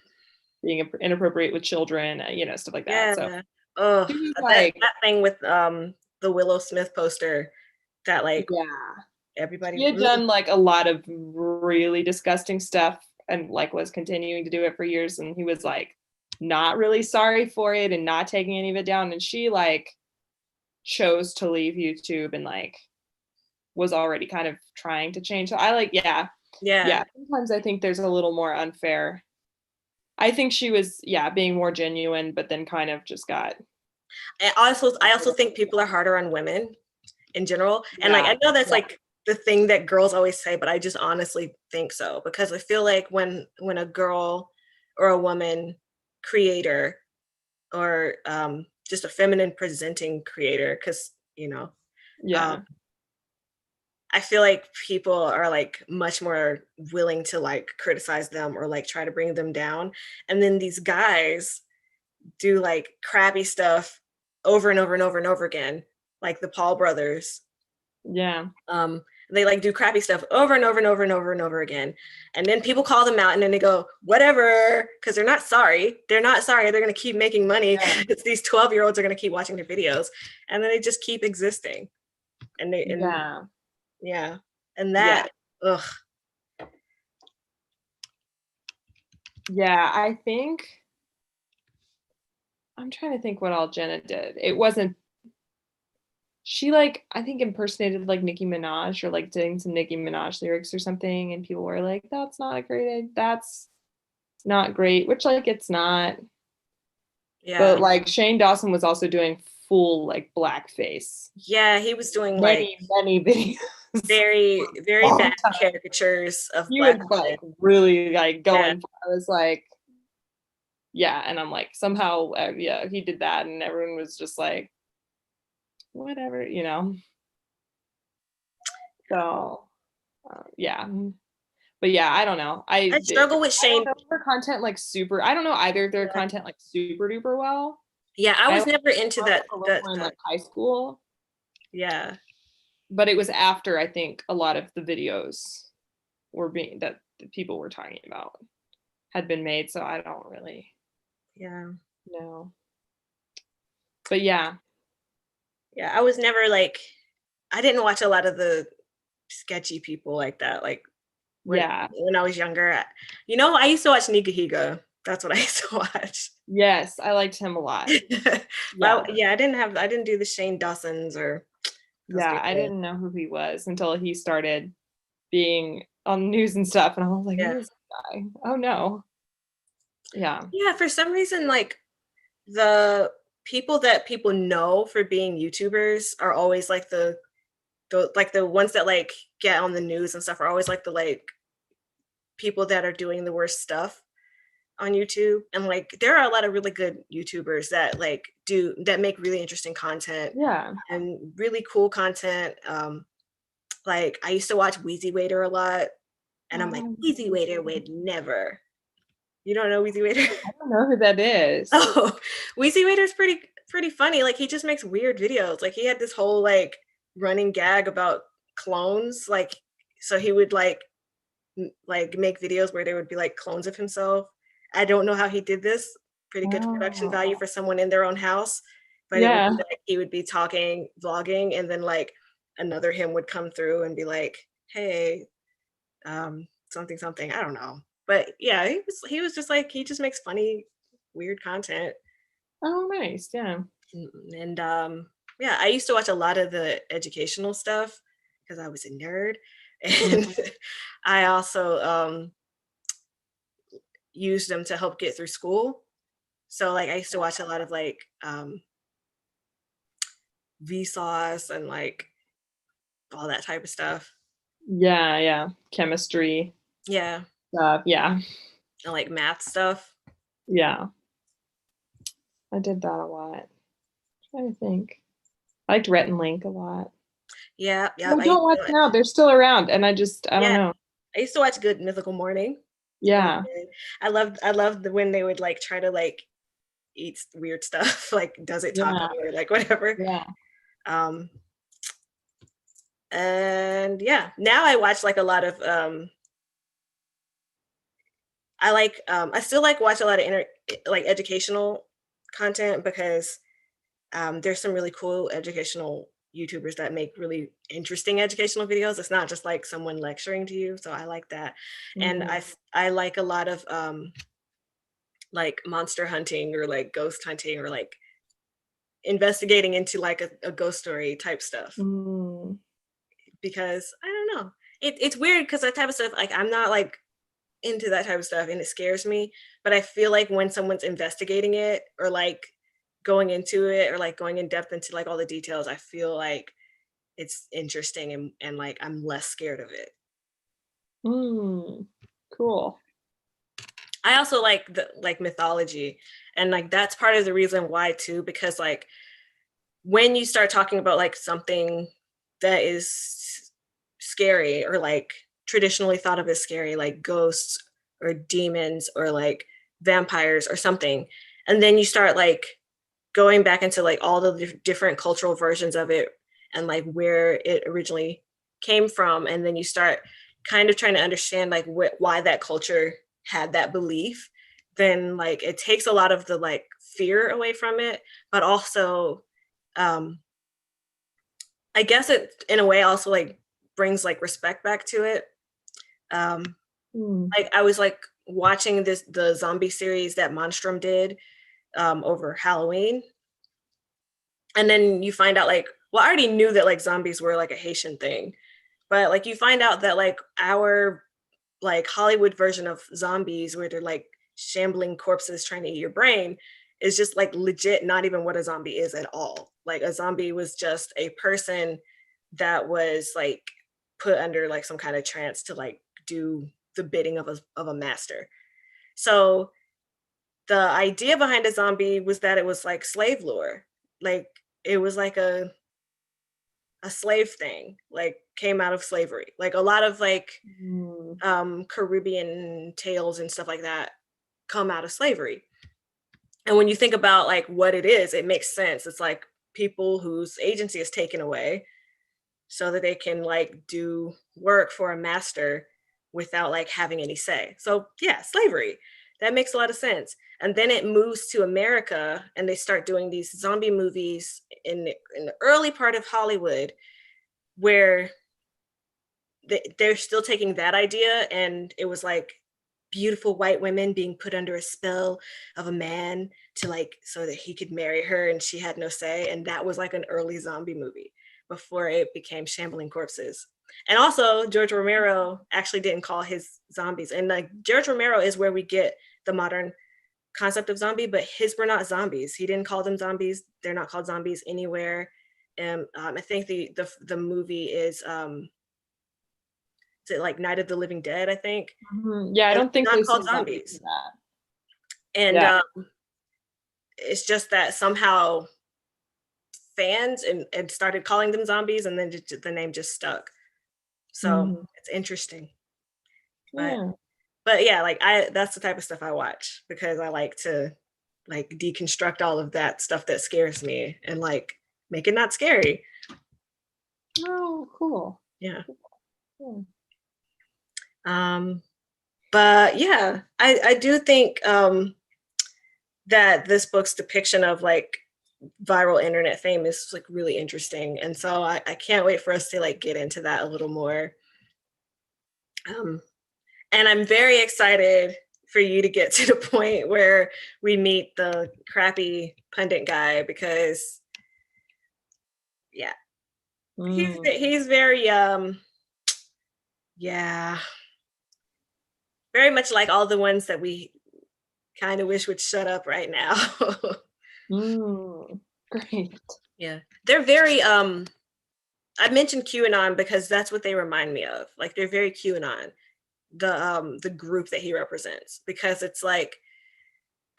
B: being inappropriate with children, stuff like that. So
A: Yeah. Oh,
B: she was
A: that
B: like,
A: thing with the Willow Smith poster that like
B: yeah,
A: everybody.
B: He had done like a lot of really disgusting stuff and like was continuing to do it for years, and he was like not really sorry for it and not taking any of it down, and she like chose to leave YouTube and like was already kind of trying to change. So I like, yeah, sometimes I think there's a little more unfair. I think she was, being more genuine, but then kind of just got.
A: I also think people are harder on women in general. And like, I know that's like the thing that girls always say, but I just honestly think so, because I feel like when a girl or a woman creator or just a feminine presenting creator, because, you know, I feel like people are like much more willing to like criticize them or like try to bring them down. And then these guys do like crappy stuff over and over and over and over again, like the Paul brothers.
B: Yeah.
A: They like do crappy stuff over and over and over and over and over again. And then people call them out and then they go, whatever, because they're not sorry. They're not sorry. They're going to keep making money.
B: Yeah.
A: It's these 12-year-olds are going to keep watching their videos. And then they just keep existing. And they, yeah. And that, ugh.
B: Yeah, I think, I'm trying to think what all Jenna did. It wasn't, she like, I think impersonated like Nicki Minaj or like doing some Nicki Minaj lyrics or something. And people were like, that's not great, which like, it's not. Yeah. But like Shane Dawson was also doing full like blackface.
A: Yeah, he was doing
B: many videos.
A: Very, very bad caricatures of black
B: women. Like really like going. I was like, and I'm like, somehow, he did that, and everyone was just like, whatever, you know. So, but I don't know. I
A: struggle with Shane.
B: I don't know their content like super. I don't know either of their content like super duper well.
A: Yeah, I was never into that.
B: In like high school.
A: Yeah.
B: But it was after I think a lot of the videos were being that the people were talking about had been made. So I don't really. No. But yeah,
A: I was never like, I didn't watch a lot of the sketchy people like that. Like when I was younger, you know, I used to watch Nika Higa. That's what I used to watch.
B: Yes, I liked him a lot.
A: I didn't do the Shane Dawsons or.
B: I didn't know who he was until he started being on the news and stuff, and I was like, who is that guy? Oh no. Yeah, for some reason, like the people that people know for being YouTubers are always like the ones that like get on the news and stuff are always like the like people that are doing the worst stuff on YouTube. And like there are a lot of really good YouTubers that like make really interesting content and really cool content. Like I used to watch Wheezy Waiter a lot, and I'm like, Wheezy Waiter would never. You don't know Wheezy Waiter? I don't know who that is.
A: Oh, Wheezy Waiter's pretty funny. Like he just makes weird videos. Like he had this whole like running gag about clones. Like so he would like make videos where there would be like clones of himself. I don't know how he did this. Pretty good production value for someone in their own house. But it would be like, he would be talking, vlogging, and then like another him would come through and be like, hey, something. I don't know. But yeah, he was just like, he just makes funny, weird content.
B: Oh, nice. Yeah.
A: And I used to watch a lot of the educational stuff because I was a nerd. And I also used them to help get through school. So like I used to watch a lot of like Vsauce and like all that type of stuff.
B: Yeah. Chemistry.
A: Yeah.
B: Yeah.
A: And like math stuff.
B: Yeah. I did that a lot. I'm trying to think. I liked Rhett and Link a lot.
A: Yeah.
B: I don't watch now. They're still around, and I don't know.
A: I used to watch Good Mythical Morning.
B: Yeah.
A: I loved when they would like try to like eat weird stuff, like does it taco or like whatever.
B: Yeah.
A: And now I watch like a lot of I still like watch a lot of educational content because there's some really cool educational YouTubers that make really interesting educational videos. It's not just like someone lecturing to you. So I like that. And I like a lot of like monster hunting or like ghost hunting or like investigating into like a ghost story type stuff. Because I don't know. It's weird because that type of stuff, like I'm not like into that type of stuff and it scares me. But I feel like when someone's investigating it or like going into it or like going in depth into like all the details, I feel like it's interesting and like I'm less scared of it.
B: Cool.
A: I also like the like mythology, and like that's part of the reason why too, because like when you start talking about like something that is scary or like traditionally thought of as scary, like ghosts or demons or like vampires or something, and then you start like going back into like all the different cultural versions of it and like where it originally came from, and then you start kind of trying to understand like why that culture had that belief, then like it takes a lot of the like fear away from it, but also I guess it in a way also like brings like respect back to it. Like I was like watching the zombie series that Monstrum did over Halloween, and then you find out like, well, I already knew that like zombies were like a Haitian thing, but like you find out that like our like Hollywood version of zombies where they're like shambling corpses trying to eat your brain is just like legit not even what a zombie is at all. Like a zombie was just a person that was like put under like some kind of trance to like do the bidding of a master. So the idea behind a zombie was that it was like slave lore. Like it was like a slave thing, like came out of slavery. Like a lot of like Caribbean tales and stuff like that come out of slavery. And when you think about like what it is, it makes sense. It's like people whose agency is taken away so that they can like do work for a master without like having any say. So yeah, slavery. That makes a lot of sense. And then it moves to America and they start doing these zombie movies in the early part of Hollywood where they're still taking that idea, and it was like beautiful white women being put under a spell of a man to like so that he could marry her and she had no say, and that was like an early zombie movie before it became shambling corpses. And also George Romero actually didn't call his zombies, and like George Romero is where we get the modern concept of zombie, but his were not zombies. He didn't call them zombies. They're not called zombies anywhere. And I think the movie is it like Night of the Living Dead, I think.
B: Yeah, I
A: And
B: don't think
A: not
B: they
A: called
B: said
A: zombies.
B: that.
A: And it's just that somehow fans and started calling them zombies, and then the name just stuck. So it's interesting. But yeah, like that's the type of stuff I watch because I like to like deconstruct all of that stuff that scares me and like make it not scary.
B: Oh, cool.
A: Yeah. But yeah, I do think that this book's depiction of like viral internet fame is like really interesting, and so I can't wait for us to like get into that a little more. And I'm very excited for you to get to the point where we meet the crappy pundit guy, because yeah, he's very yeah, very much like all the ones that we kind of wish would shut up right now.
B: Great.
A: Yeah, they're very I mentioned QAnon because that's what they remind me of. Like they're very QAnon, the group that he represents, because it's like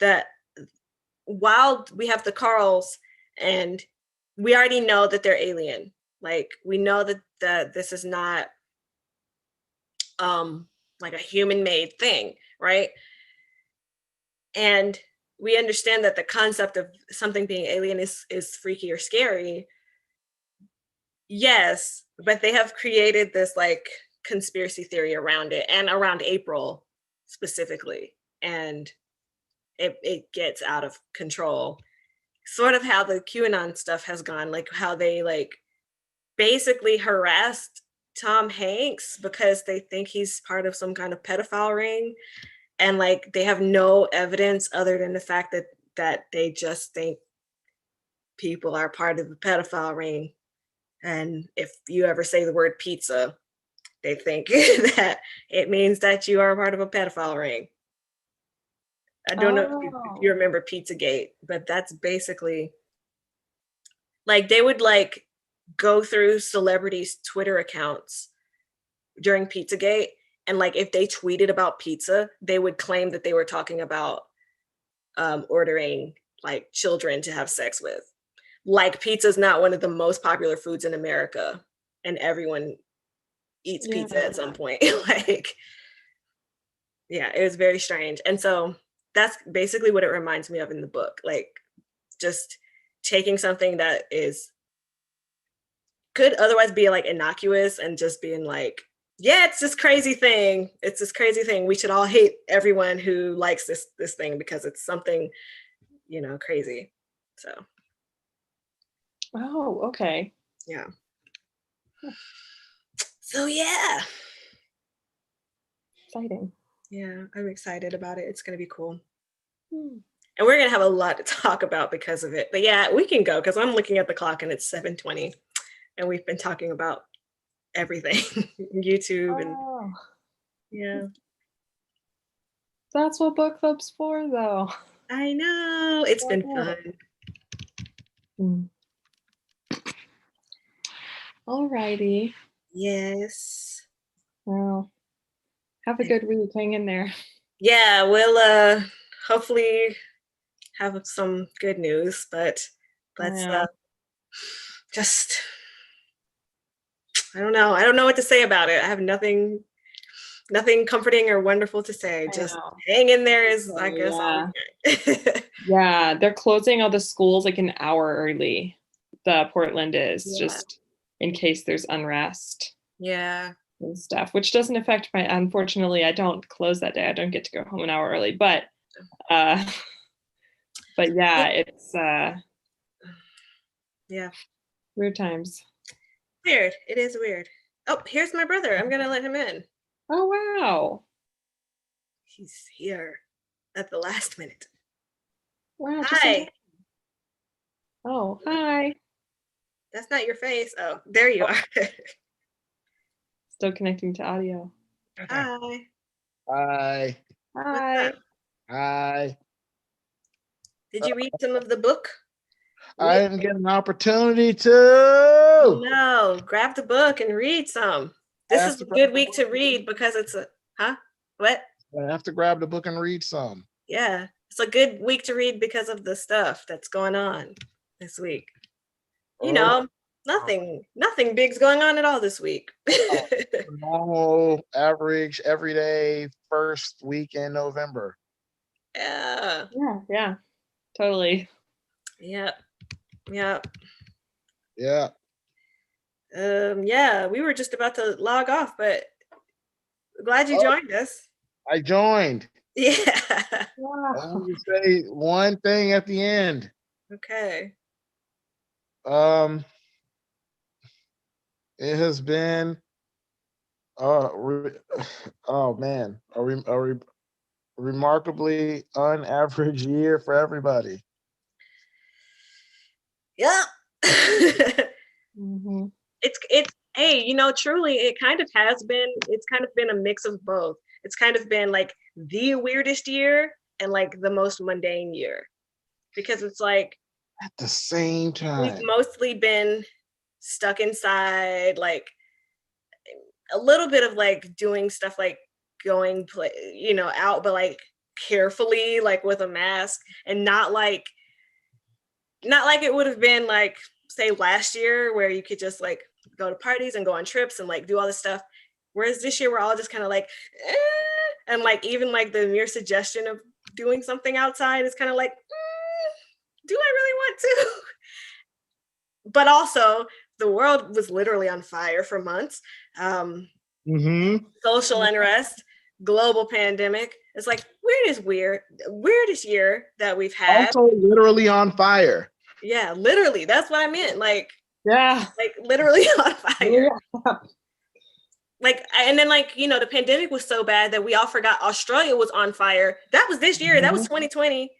A: that while we have the Carls and we already know that they're alien. Like we know that this is not like a human made thing, right? And we understand that the concept of something being alien is freaky or scary. Yes, but they have created this like conspiracy theory around it and around April specifically. And it gets out of control. Sort of how the QAnon stuff has gone, like how they like basically harassed Tom Hanks because they think he's part of some kind of pedophile ring, and like they have no evidence other than the fact that they just think people are part of the pedophile ring. And if you ever say the word pizza, they think that it means that you are part of a pedophile ring. I don't know if you remember Pizzagate, but that's basically like they would like go through celebrities' Twitter accounts during Pizzagate, and like if they tweeted about pizza, they would claim that they were talking about ordering like children to have sex with. Like pizza is not one of the most popular foods in America, and everyone eats pizza at some point. Like, yeah, it was very strange. And so that's basically what it reminds me of in the book. Like just taking something that could otherwise be like innocuous and just being like, yeah, it's this crazy thing. It's this crazy thing. We should all hate everyone who likes this thing because it's something, crazy. So.
B: Oh, okay.
A: Yeah. So yeah.
B: Exciting.
A: Yeah, I'm excited about it. It's going to be cool. And we're going to have a lot to talk about because of it. But yeah, we can go because I'm looking at the clock and it's 7:20 and we've been talking about everything. YouTube and yeah.
B: That's what book club's for though.
A: I know. It's been fun.
B: Alrighty.
A: Yes.
B: Well, have a good week. Hang in there.
A: Yeah, we'll hopefully have some good news, but let's just I don't know what to say about it. I have nothing comforting or wonderful to say. Just hang in there is I guess all we can.
B: Yeah, they're closing all the schools like an hour early. The Portland is just in case there's unrest.
A: Yeah.
B: And stuff, which doesn't affect unfortunately, I don't close that day. I don't get to go home an hour early, but yeah, it's weird times.
A: Weird. It is weird. Oh, here's my brother. I'm gonna let him in.
B: Oh wow.
A: He's here at the last minute.
B: Wow.
A: Hi.
B: Oh, hi.
A: That's not your face. Oh, there you are.
B: Still connecting to audio.
A: Hi.
D: Hi.
B: Hi.
D: Hi.
A: Did you read some of the book?
D: I didn't get an opportunity to.
A: No, grab the book and read some. This is a good week to read because it's what?
D: I have to grab the book and read some.
A: Yeah, it's a good week to read because of the stuff that's going on this week. Nothing big's going on at all this week.
D: Normal, average, everyday first week in November.
A: Yeah.
B: Yeah. Totally.
A: Yep.
D: Yeah.
A: Yeah, we were just about to log off, but glad you joined us.
D: I joined.
A: Yeah.
B: Wow.
D: I want to say one thing at the end.
A: Okay.
D: It has been remarkably unaverage year for everybody.
A: Yeah.
B: Mm-hmm.
A: It's hey, truly it's kind of been a mix of both. It's kind of been like the weirdest year and like the most mundane year, because it's like
D: at the same time
A: we've mostly been stuck inside, like a little bit of like doing stuff like going out, but like carefully, like with a mask, and not like it would have been like say last year where you could just like go to parties and go on trips and like do all this stuff, whereas this year we're all just kind of like and like even like the mere suggestion of doing something outside is kind of like do I really want to? But also the world was literally on fire for months. Social unrest, global pandemic. It's like weirdest year that we've had.
D: Also literally on fire.
A: Yeah, literally. That's what I meant. Like
B: Yeah.
A: like literally on fire.
B: Yeah.
A: Like, and then like, you know, the pandemic was so bad that we all forgot Australia was on fire. That was this year. That was 2020.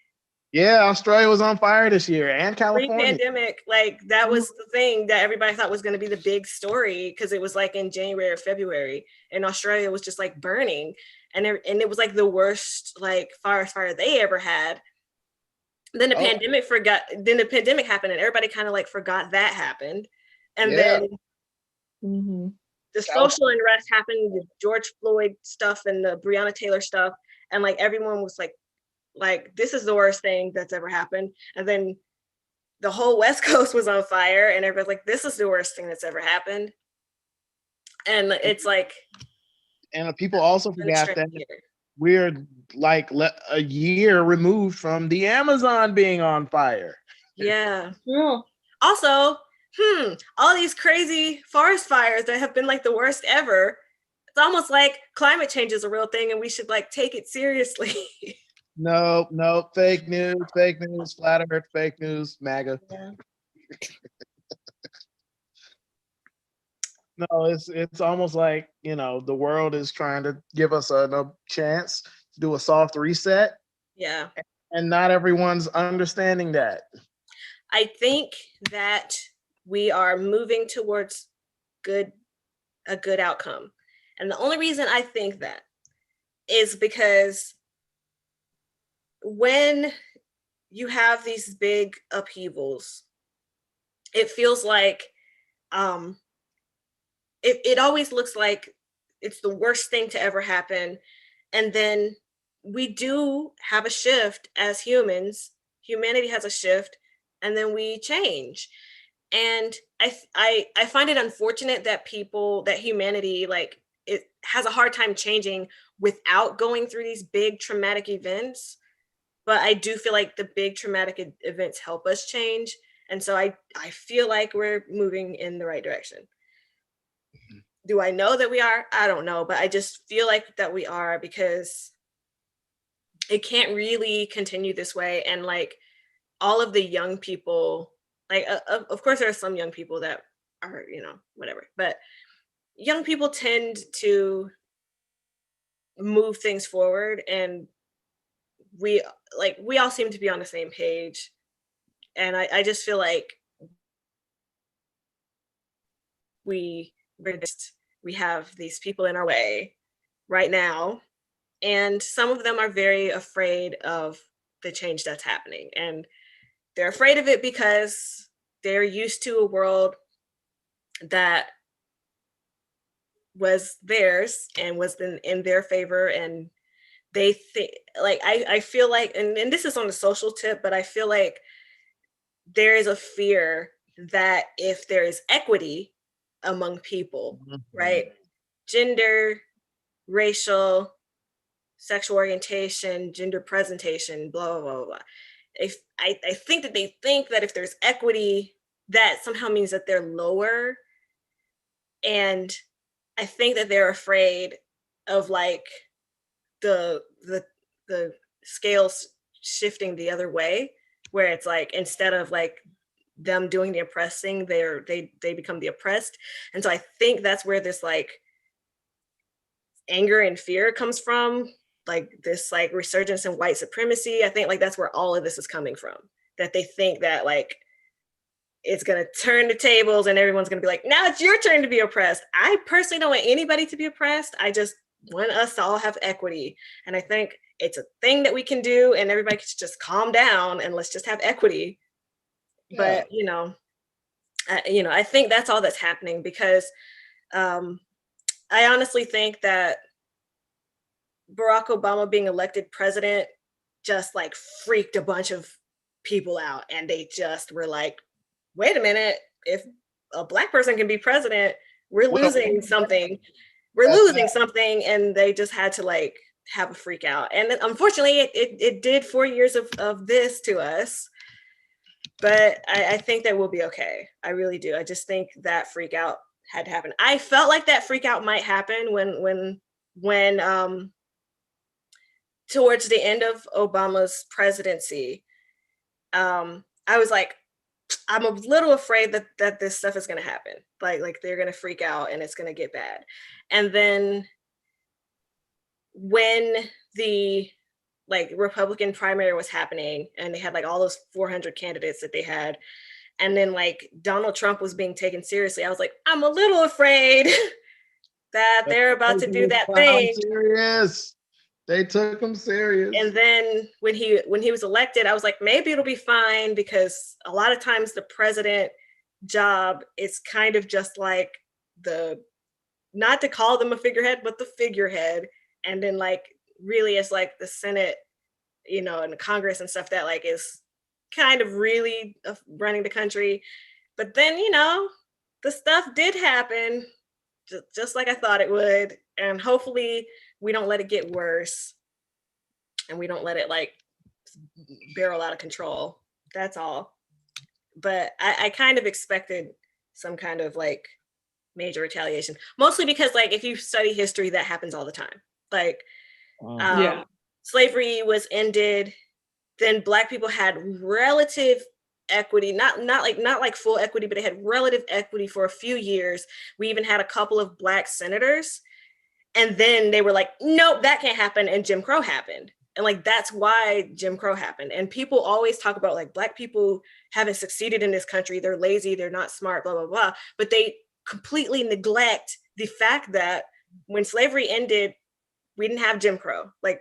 D: Yeah, Australia was on fire this year, and California.
A: Pre-pandemic, like that was the thing that everybody thought was going to be the big story because it was like in January or February, and Australia was just like burning, and it was like the worst like forest fire they ever had. Then the
D: Oh,
A: pandemic Then the pandemic happened, and everybody kind of like forgot that happened, and
D: yeah.
A: then
B: Mhm.
A: the
D: Cal-
A: social unrest happened, the George Floyd stuff and the Breonna Taylor stuff, and like everyone was like this is the worst thing that's ever happened, and then the whole West Coast was on fire, and everybody's like, this is the worst thing that's ever happened. And it's like
D: And people also
A: an
D: forgot
A: extreme
D: that
A: year.
D: we're like a year removed from the Amazon being on fire.
A: Yeah.
B: Yeah.
A: Also, all these crazy forest fires that have been like the worst ever. It's almost like climate change is a real thing and we should like take it seriously.
D: Nope, fake news, flat earth, fake news, MAGA.
A: Yeah.
D: No, it's almost like, you know, the world is trying to give us a chance to do a soft reset,
A: Yeah.
D: and not everyone's understanding that.
A: I think that we are moving towards a good outcome. And the only reason I think that is because when you have these big upheavals, it feels like um, it always looks like it's the worst thing to ever happen. And then we do have a shift as humans. Humanity has a shift, and then we change. And I find it unfortunate that humanity like it has a hard time changing without going through these big traumatic events. But I do feel like the big traumatic events help us change, and so I feel like we're moving in the right direction. Do I know that we are? I don't know, but I just feel like that we are because it can't really continue this way. And like all of the young people, like of course there are some young people that are, you know, whatever, but young people tend to move things forward, and we we all seem to be on the same page. And I just feel like we're just we have these people in our way right now, and some of them are very afraid of the change that's happening, and they're afraid of it because they're used to a world that was theirs and was in their favor, and they think like I feel like, and this is on the social tip, but I feel like there is a fear that if there is equity among people, right, gender, racial, sexual orientation, gender presentation, blah, blah, blah, blah. If I think that they think that if there's equity, that somehow means that they're lower. And I think that they're afraid of like the scales shifting the other way, where it's like instead of like them doing the oppressing, they become the oppressed. And so I think that's where this like anger and fear comes from, like this like resurgence in white supremacy. I think like that's where all of this is coming from, that they think that like it's going to turn the tables and everyone's going to be like, now it's your turn to be oppressed. I personally don't want anybody to be oppressed. I just want us to all have equity. And I think it's a thing that we can do, and everybody should just calm down and let's just have equity. Yeah. But I think that's all that's happening because I honestly think that Barack Obama being elected president just like freaked a bunch of people out, and they just were like, wait a minute, if a Black person can be president, we're losing something. We're losing something. And they just had to like have a freak out. And unfortunately, it did 4 years of this to us. But I think that we'll be okay. I really do. I just think that freak out had to happen. I felt like that freak out might happen when towards the end of Obama's presidency, I was like, I'm a little afraid that this stuff is going to happen. Like they're going to freak out and it's going to get bad. And then when the like Republican primary was happening and they had like all those 400 candidates that they had, and then like Donald Trump was being taken seriously, I was like, I'm a little afraid that they're about to do that thing.
D: Serious. They took him serious.
A: And then when he was elected, I was like, maybe it'll be fine, because a lot of times the president job is kind of just like the, not to call them a figurehead, but the figurehead. And then like really it's like the Senate, you know, and the Congress and stuff that like is kind of really running the country. But then, you know, the stuff did happen just like I thought it would. And hopefully we don't let it get worse and we don't let it like barrel out of control. That's all. But I kind of expected some kind of like major retaliation, mostly because like if you study history, that happens all the time. Like
B: Yeah.
A: slavery was ended, then Black people had relative equity, not like full equity, but they had relative equity for a few years. We even had a couple of Black senators, and then they were like, nope, that can't happen, and Jim Crow happened. And like that's why Jim Crow happened. And people always talk about like Black people haven't succeeded in this country, they're lazy, they're not smart, blah blah blah, but they completely neglect the fact that when slavery ended, we didn't have Jim Crow. Like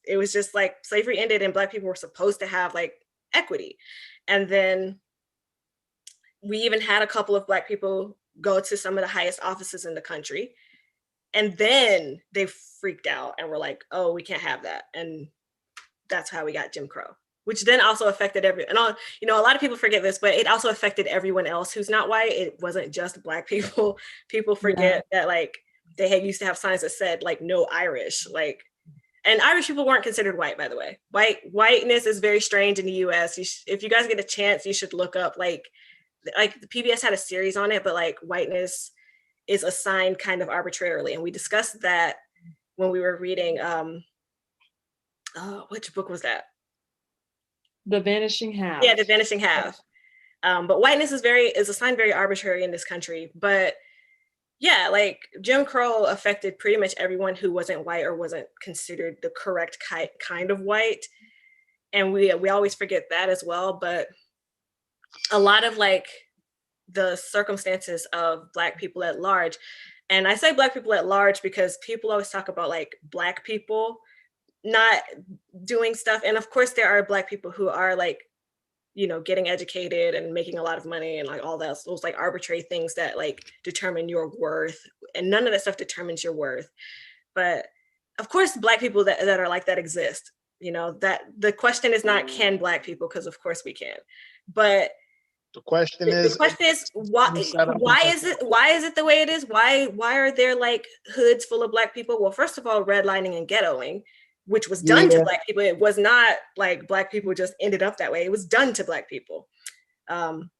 A: it was just like slavery ended and Black people were supposed to have like equity. And then we even had a couple of Black people go to some of the highest offices in the country. And then they freaked out and were like, oh, we can't have that. And that's how we got Jim Crow, which then also affected and all, you know, a lot of people forget this, but it also affected everyone else who's not white. It wasn't just Black people. People forget that like they had used to have signs that said like no Irish, like, and Irish people weren't considered white, by the way. Whiteness is very strange in the US. If you guys get a chance, you should look up like the PBS had a series on it, but like whiteness is assigned kind of arbitrarily. And we discussed that when we were reading, which book was that?
B: The Vanishing Half.
A: Yeah, The Vanishing Half. But whiteness is assigned very arbitrary in this country. But yeah, like Jim Crow affected pretty much everyone who wasn't white or wasn't considered the correct kind of white. And we always forget that as well. But a lot of like the circumstances of Black people at large, and I say Black people at large because people always talk about like Black people not doing stuff. And of course there are Black people who are like, you know, getting educated and making a lot of money and like all those like arbitrary things that like determine your worth, and none of that stuff determines your worth. But of course Black people that are like that exist, you know, that the question is not can Black people, because of course we can, but
D: the question is
A: why is it the way it is? Why are there like hoods full of Black people? Well, first of all, redlining and ghettoing, which was done to Black people. It was not like Black people just ended up that way. It was done to Black people. And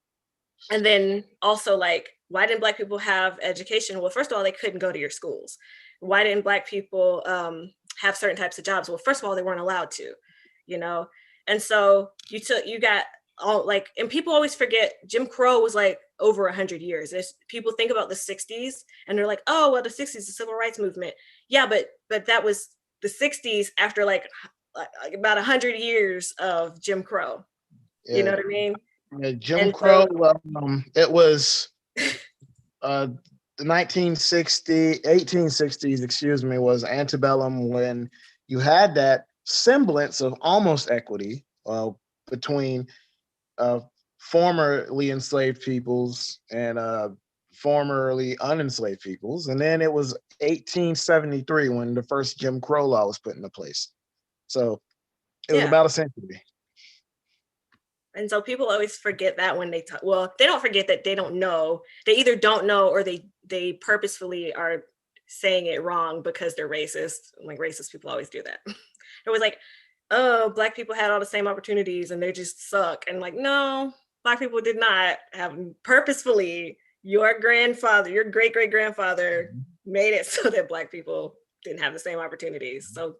A: then also like, why didn't Black people have education? Well, first of all, they couldn't go to your schools. Why didn't Black people have certain types of jobs? Well, first of all, they weren't allowed to, you know? And so you got all like, and people always forget Jim Crow was like over 100 years. People think about the 60s and they're like, oh, well, the 60s, the civil rights movement. Yeah, but that was the 60s after like about 100 years of Jim Crow. You know what I mean?
D: Yeah, Jim Crow, it was the 1860s, excuse me, was antebellum, when you had that semblance of almost equity between formerly enslaved peoples and formerly unenslaved peoples. And then it was 1873 when the first Jim Crow law was put into place. So it was about a century.
A: And so people always forget that when they talk. Well, they don't forget that they don't know. They either don't know or they purposefully are saying it wrong because they're racist. Like racist people always do that. It was like, oh, Black people had all the same opportunities and they just suck. And like, no, Black people did not have purposefully. Your grandfather, your great-great-grandfather made it so that Black people didn't have the same opportunities. So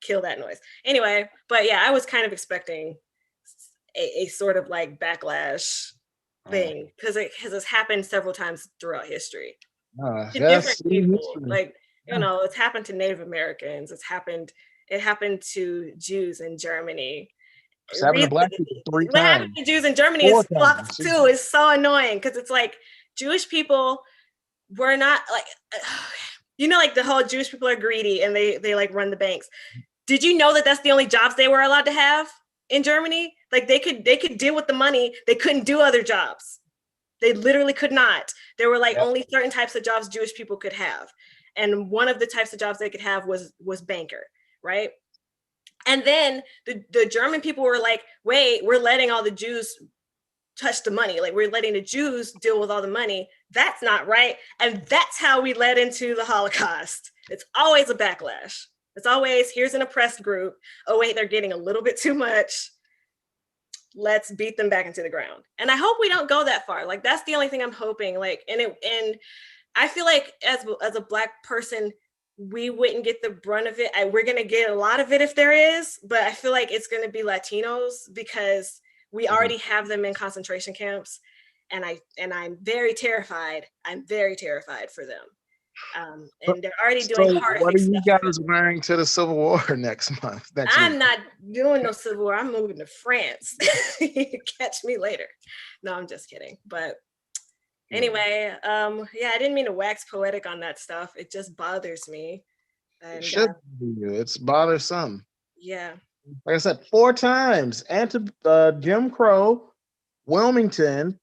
A: kill that noise. Anyway, but yeah, I was kind of expecting a sort of like backlash
D: Oh.
A: thing, because it's happened several times throughout history to
D: That's
A: different people.
D: history.
A: Like, you know, it's happened to Native Americans. It happened to Jews in Germany.
D: It's happened to Black people 3
A: What happened
D: times.
A: to Jews in Germany
D: 4
A: is fucked
D: times.
A: too. It's so annoying because it's like Jewish people were not like, you know, like the whole Jewish people are greedy and they like run the banks. Did you know that that's the only jobs they were allowed to have in Germany? Like they could deal with the money. They couldn't do other jobs. They literally could not. There were like only certain types of jobs Jewish people could have. And one of the types of jobs they could have was banker, right? And then the German people were like, wait, we're letting all the Jews touch the money. Like we're letting the Jews deal with all the money. That's not right. And that's how we led into the Holocaust. It's always a backlash. It's always, here's an oppressed group. Oh wait, they're getting a little bit too much. Let's beat them back into the ground. And I hope we don't go that far. Like that's the only thing I'm hoping. Like, and I feel like as a Black person, we wouldn't get the brunt of it. We're gonna get a lot of it if there is, but I feel like it's gonna be Latinos because we already have them in concentration camps, and I'm very terrified. I'm very terrified for them. And they're already doing horrific
D: what are you
A: stuff.
D: guys wearing to the Civil War next month?
A: I'm not doing no Civil War. I'm moving to France. Catch me later. No, I'm just kidding. But anyway, yeah, I didn't mean to wax poetic on that stuff. It just bothers me. And
D: It should be you. It's bothersome.
A: yeah.
D: Like I said, 4 times. Jim Crow, Wilmington,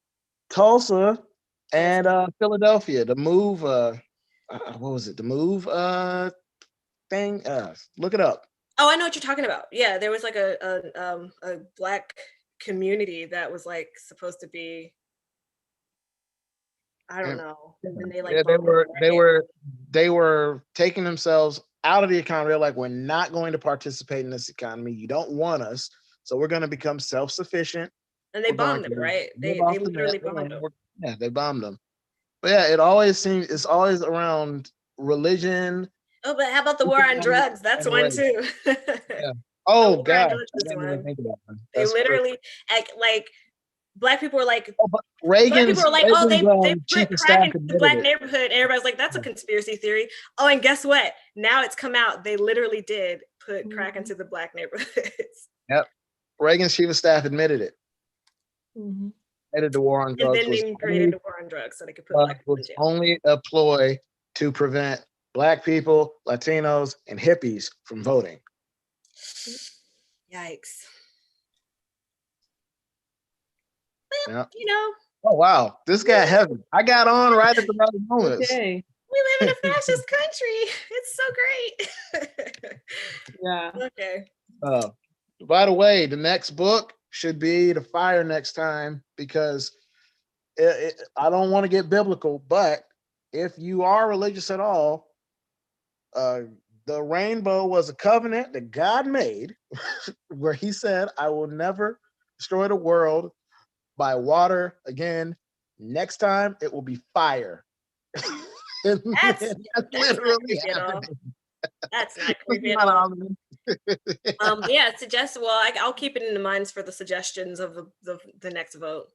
D: Tulsa, and Philadelphia. The move, what was it? The move thing? Look it up.
A: Oh, I know what you're talking about. Yeah, there was like a Black community that was like supposed to be, I don't know. And they like
D: they were taking themselves out of the economy. They're like, we're not going to participate in this economy. You don't want us, so we're going to become self-sufficient.
A: And they bombed them, right? They literally bombed them.
D: Yeah, they bombed them. But yeah, it's always around religion.
A: Oh, but how about the war on drugs? That's one too.
D: Yeah. Oh God, I didn't even think about that.
A: They literally like Black people were like,
D: Reagan's,
A: Black people were like, oh, they
D: chief
A: put
D: of
A: crack
D: staff
A: into the
D: admitted
A: Black
D: it.
A: neighborhood, and everybody's like, that's a conspiracy theory. Oh, and guess what? Now it's come out. They literally did put crack into the Black neighborhoods.
D: Yep. Reagan's chief of staff admitted it.
B: Mm-hmm.
D: Admitted the war on
A: And
D: drugs
A: then they created the war on drugs so they could put Black people in
D: was
A: jail.
D: only a ploy to prevent Black people, Latinos, and hippies from voting.
A: Yikes. Well,
D: Yeah.
A: you know.
D: Oh wow, this got heavy. I got on right at the right moment.
B: Okay.
A: We live in a fascist country. It's so great.
B: Yeah.
A: Okay.
D: By the way, the next book should be The Fire next time, because I don't want to get biblical, but if you are religious at all, the rainbow was a covenant that God made where he said, I will never destroy the world by water again. Next time it will be fire.
A: That's
D: literally
A: That's not creepy at all. Yeah, I'll keep it in the minds for the suggestions of the next vote.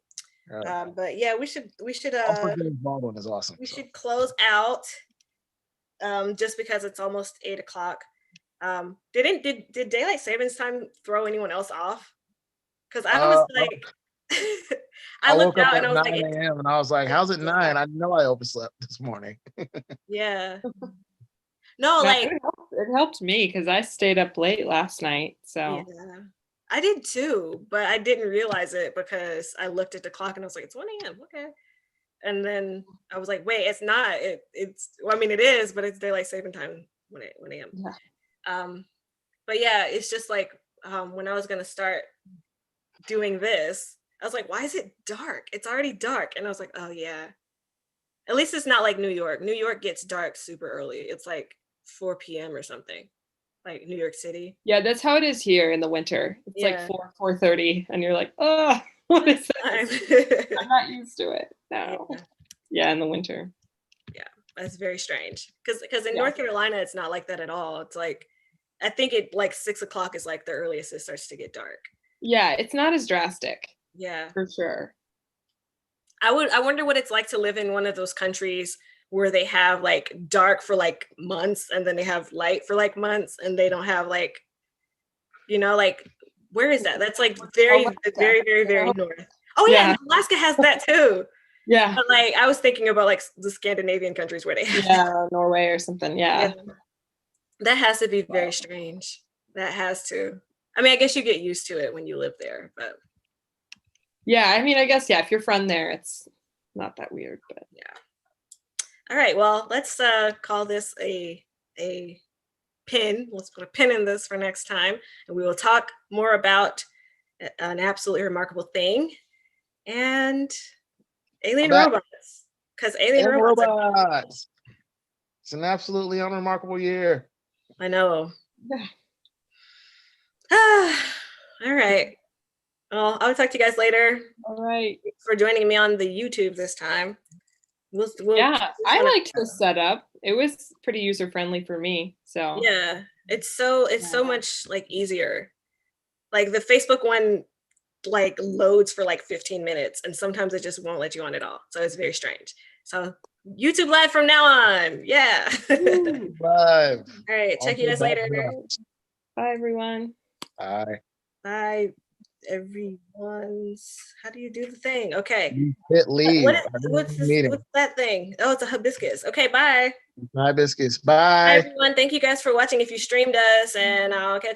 A: But yeah, we should
D: Baldwin is awesome.
A: We should close out just because it's almost 8:00. Did daylight savings time throw anyone else off? Because I was like I looked out and I was like
D: 9 a.m. and I was like, how's it 9? I know I overslept this morning.
A: Yeah. No, like
B: it helped me because I stayed up late last night. So
A: yeah, I did too, but I didn't realize it because I looked at the clock and I was like, it's 1 a.m. Okay. And then I was like, wait, it's not. It's well, I mean, it is, but it's daylight saving time 1 a.m.
B: Yeah.
A: But yeah, it's just like when I was gonna start doing this, I was like, why is it dark? It's already dark. And I was like, oh yeah. At least it's not like New York. New York gets dark super early. It's like 4 p.m. or something, like New York City.
B: Yeah, that's how it is here in the winter. It's like 4:30, and you're like, oh, what is this? I'm not used to it. No. Yeah, in the winter.
A: Yeah, that's very strange. Because in North Carolina, it's not like that at all. It's like, I think it like 6 o'clock is like the earliest it starts to get dark.
B: Yeah, it's not as drastic
A: Yeah.
B: for sure.
A: I wonder what it's like to live in one of those countries where they have like dark for like months and then they have light for like months and they don't have like, like where is that? That's like very,
B: Alaska.
A: very, very, very north. Oh yeah,
B: Yeah.
A: Alaska has that too.
B: Yeah.
A: But like I was thinking about like the Scandinavian countries where they have
B: Yeah, Norway or something. Yeah.
A: That has to be very strange. That has to. I mean, I guess you get used to it when you live there, but
B: Yeah, I mean, I guess, yeah, if you're from there, it's not that weird, but
A: yeah. All right, well, let's call this a pin. Let's put a pin in this for next time, and we will talk more about an absolutely remarkable thing and alien robots, because alien robots.
D: Robots. It's an absolutely unremarkable year.
A: I know.
B: yeah.
A: All right. Well, I'll talk to you guys later.
B: All right.
A: Thanks for joining me on the YouTube this time. We'll
B: Yeah, I liked this setup. It was pretty user friendly for me. So
A: yeah, it's so much like easier. Like the Facebook one like loads for like 15 minutes and sometimes it just won't let you on at all. So it's very strange. So YouTube live from now on. Yeah.
D: Live.
A: All right, check you guys later.
B: bye everyone.
D: Bye.
A: Bye everyone's. How do you do the thing? Okay.
D: You hit leave.
A: What's that thing? Oh, it's a hibiscus. Okay, bye.
D: Hibiscus.
A: Bye
D: Bye.
A: everyone. Thank you guys for watching if you streamed us, and I'll catch you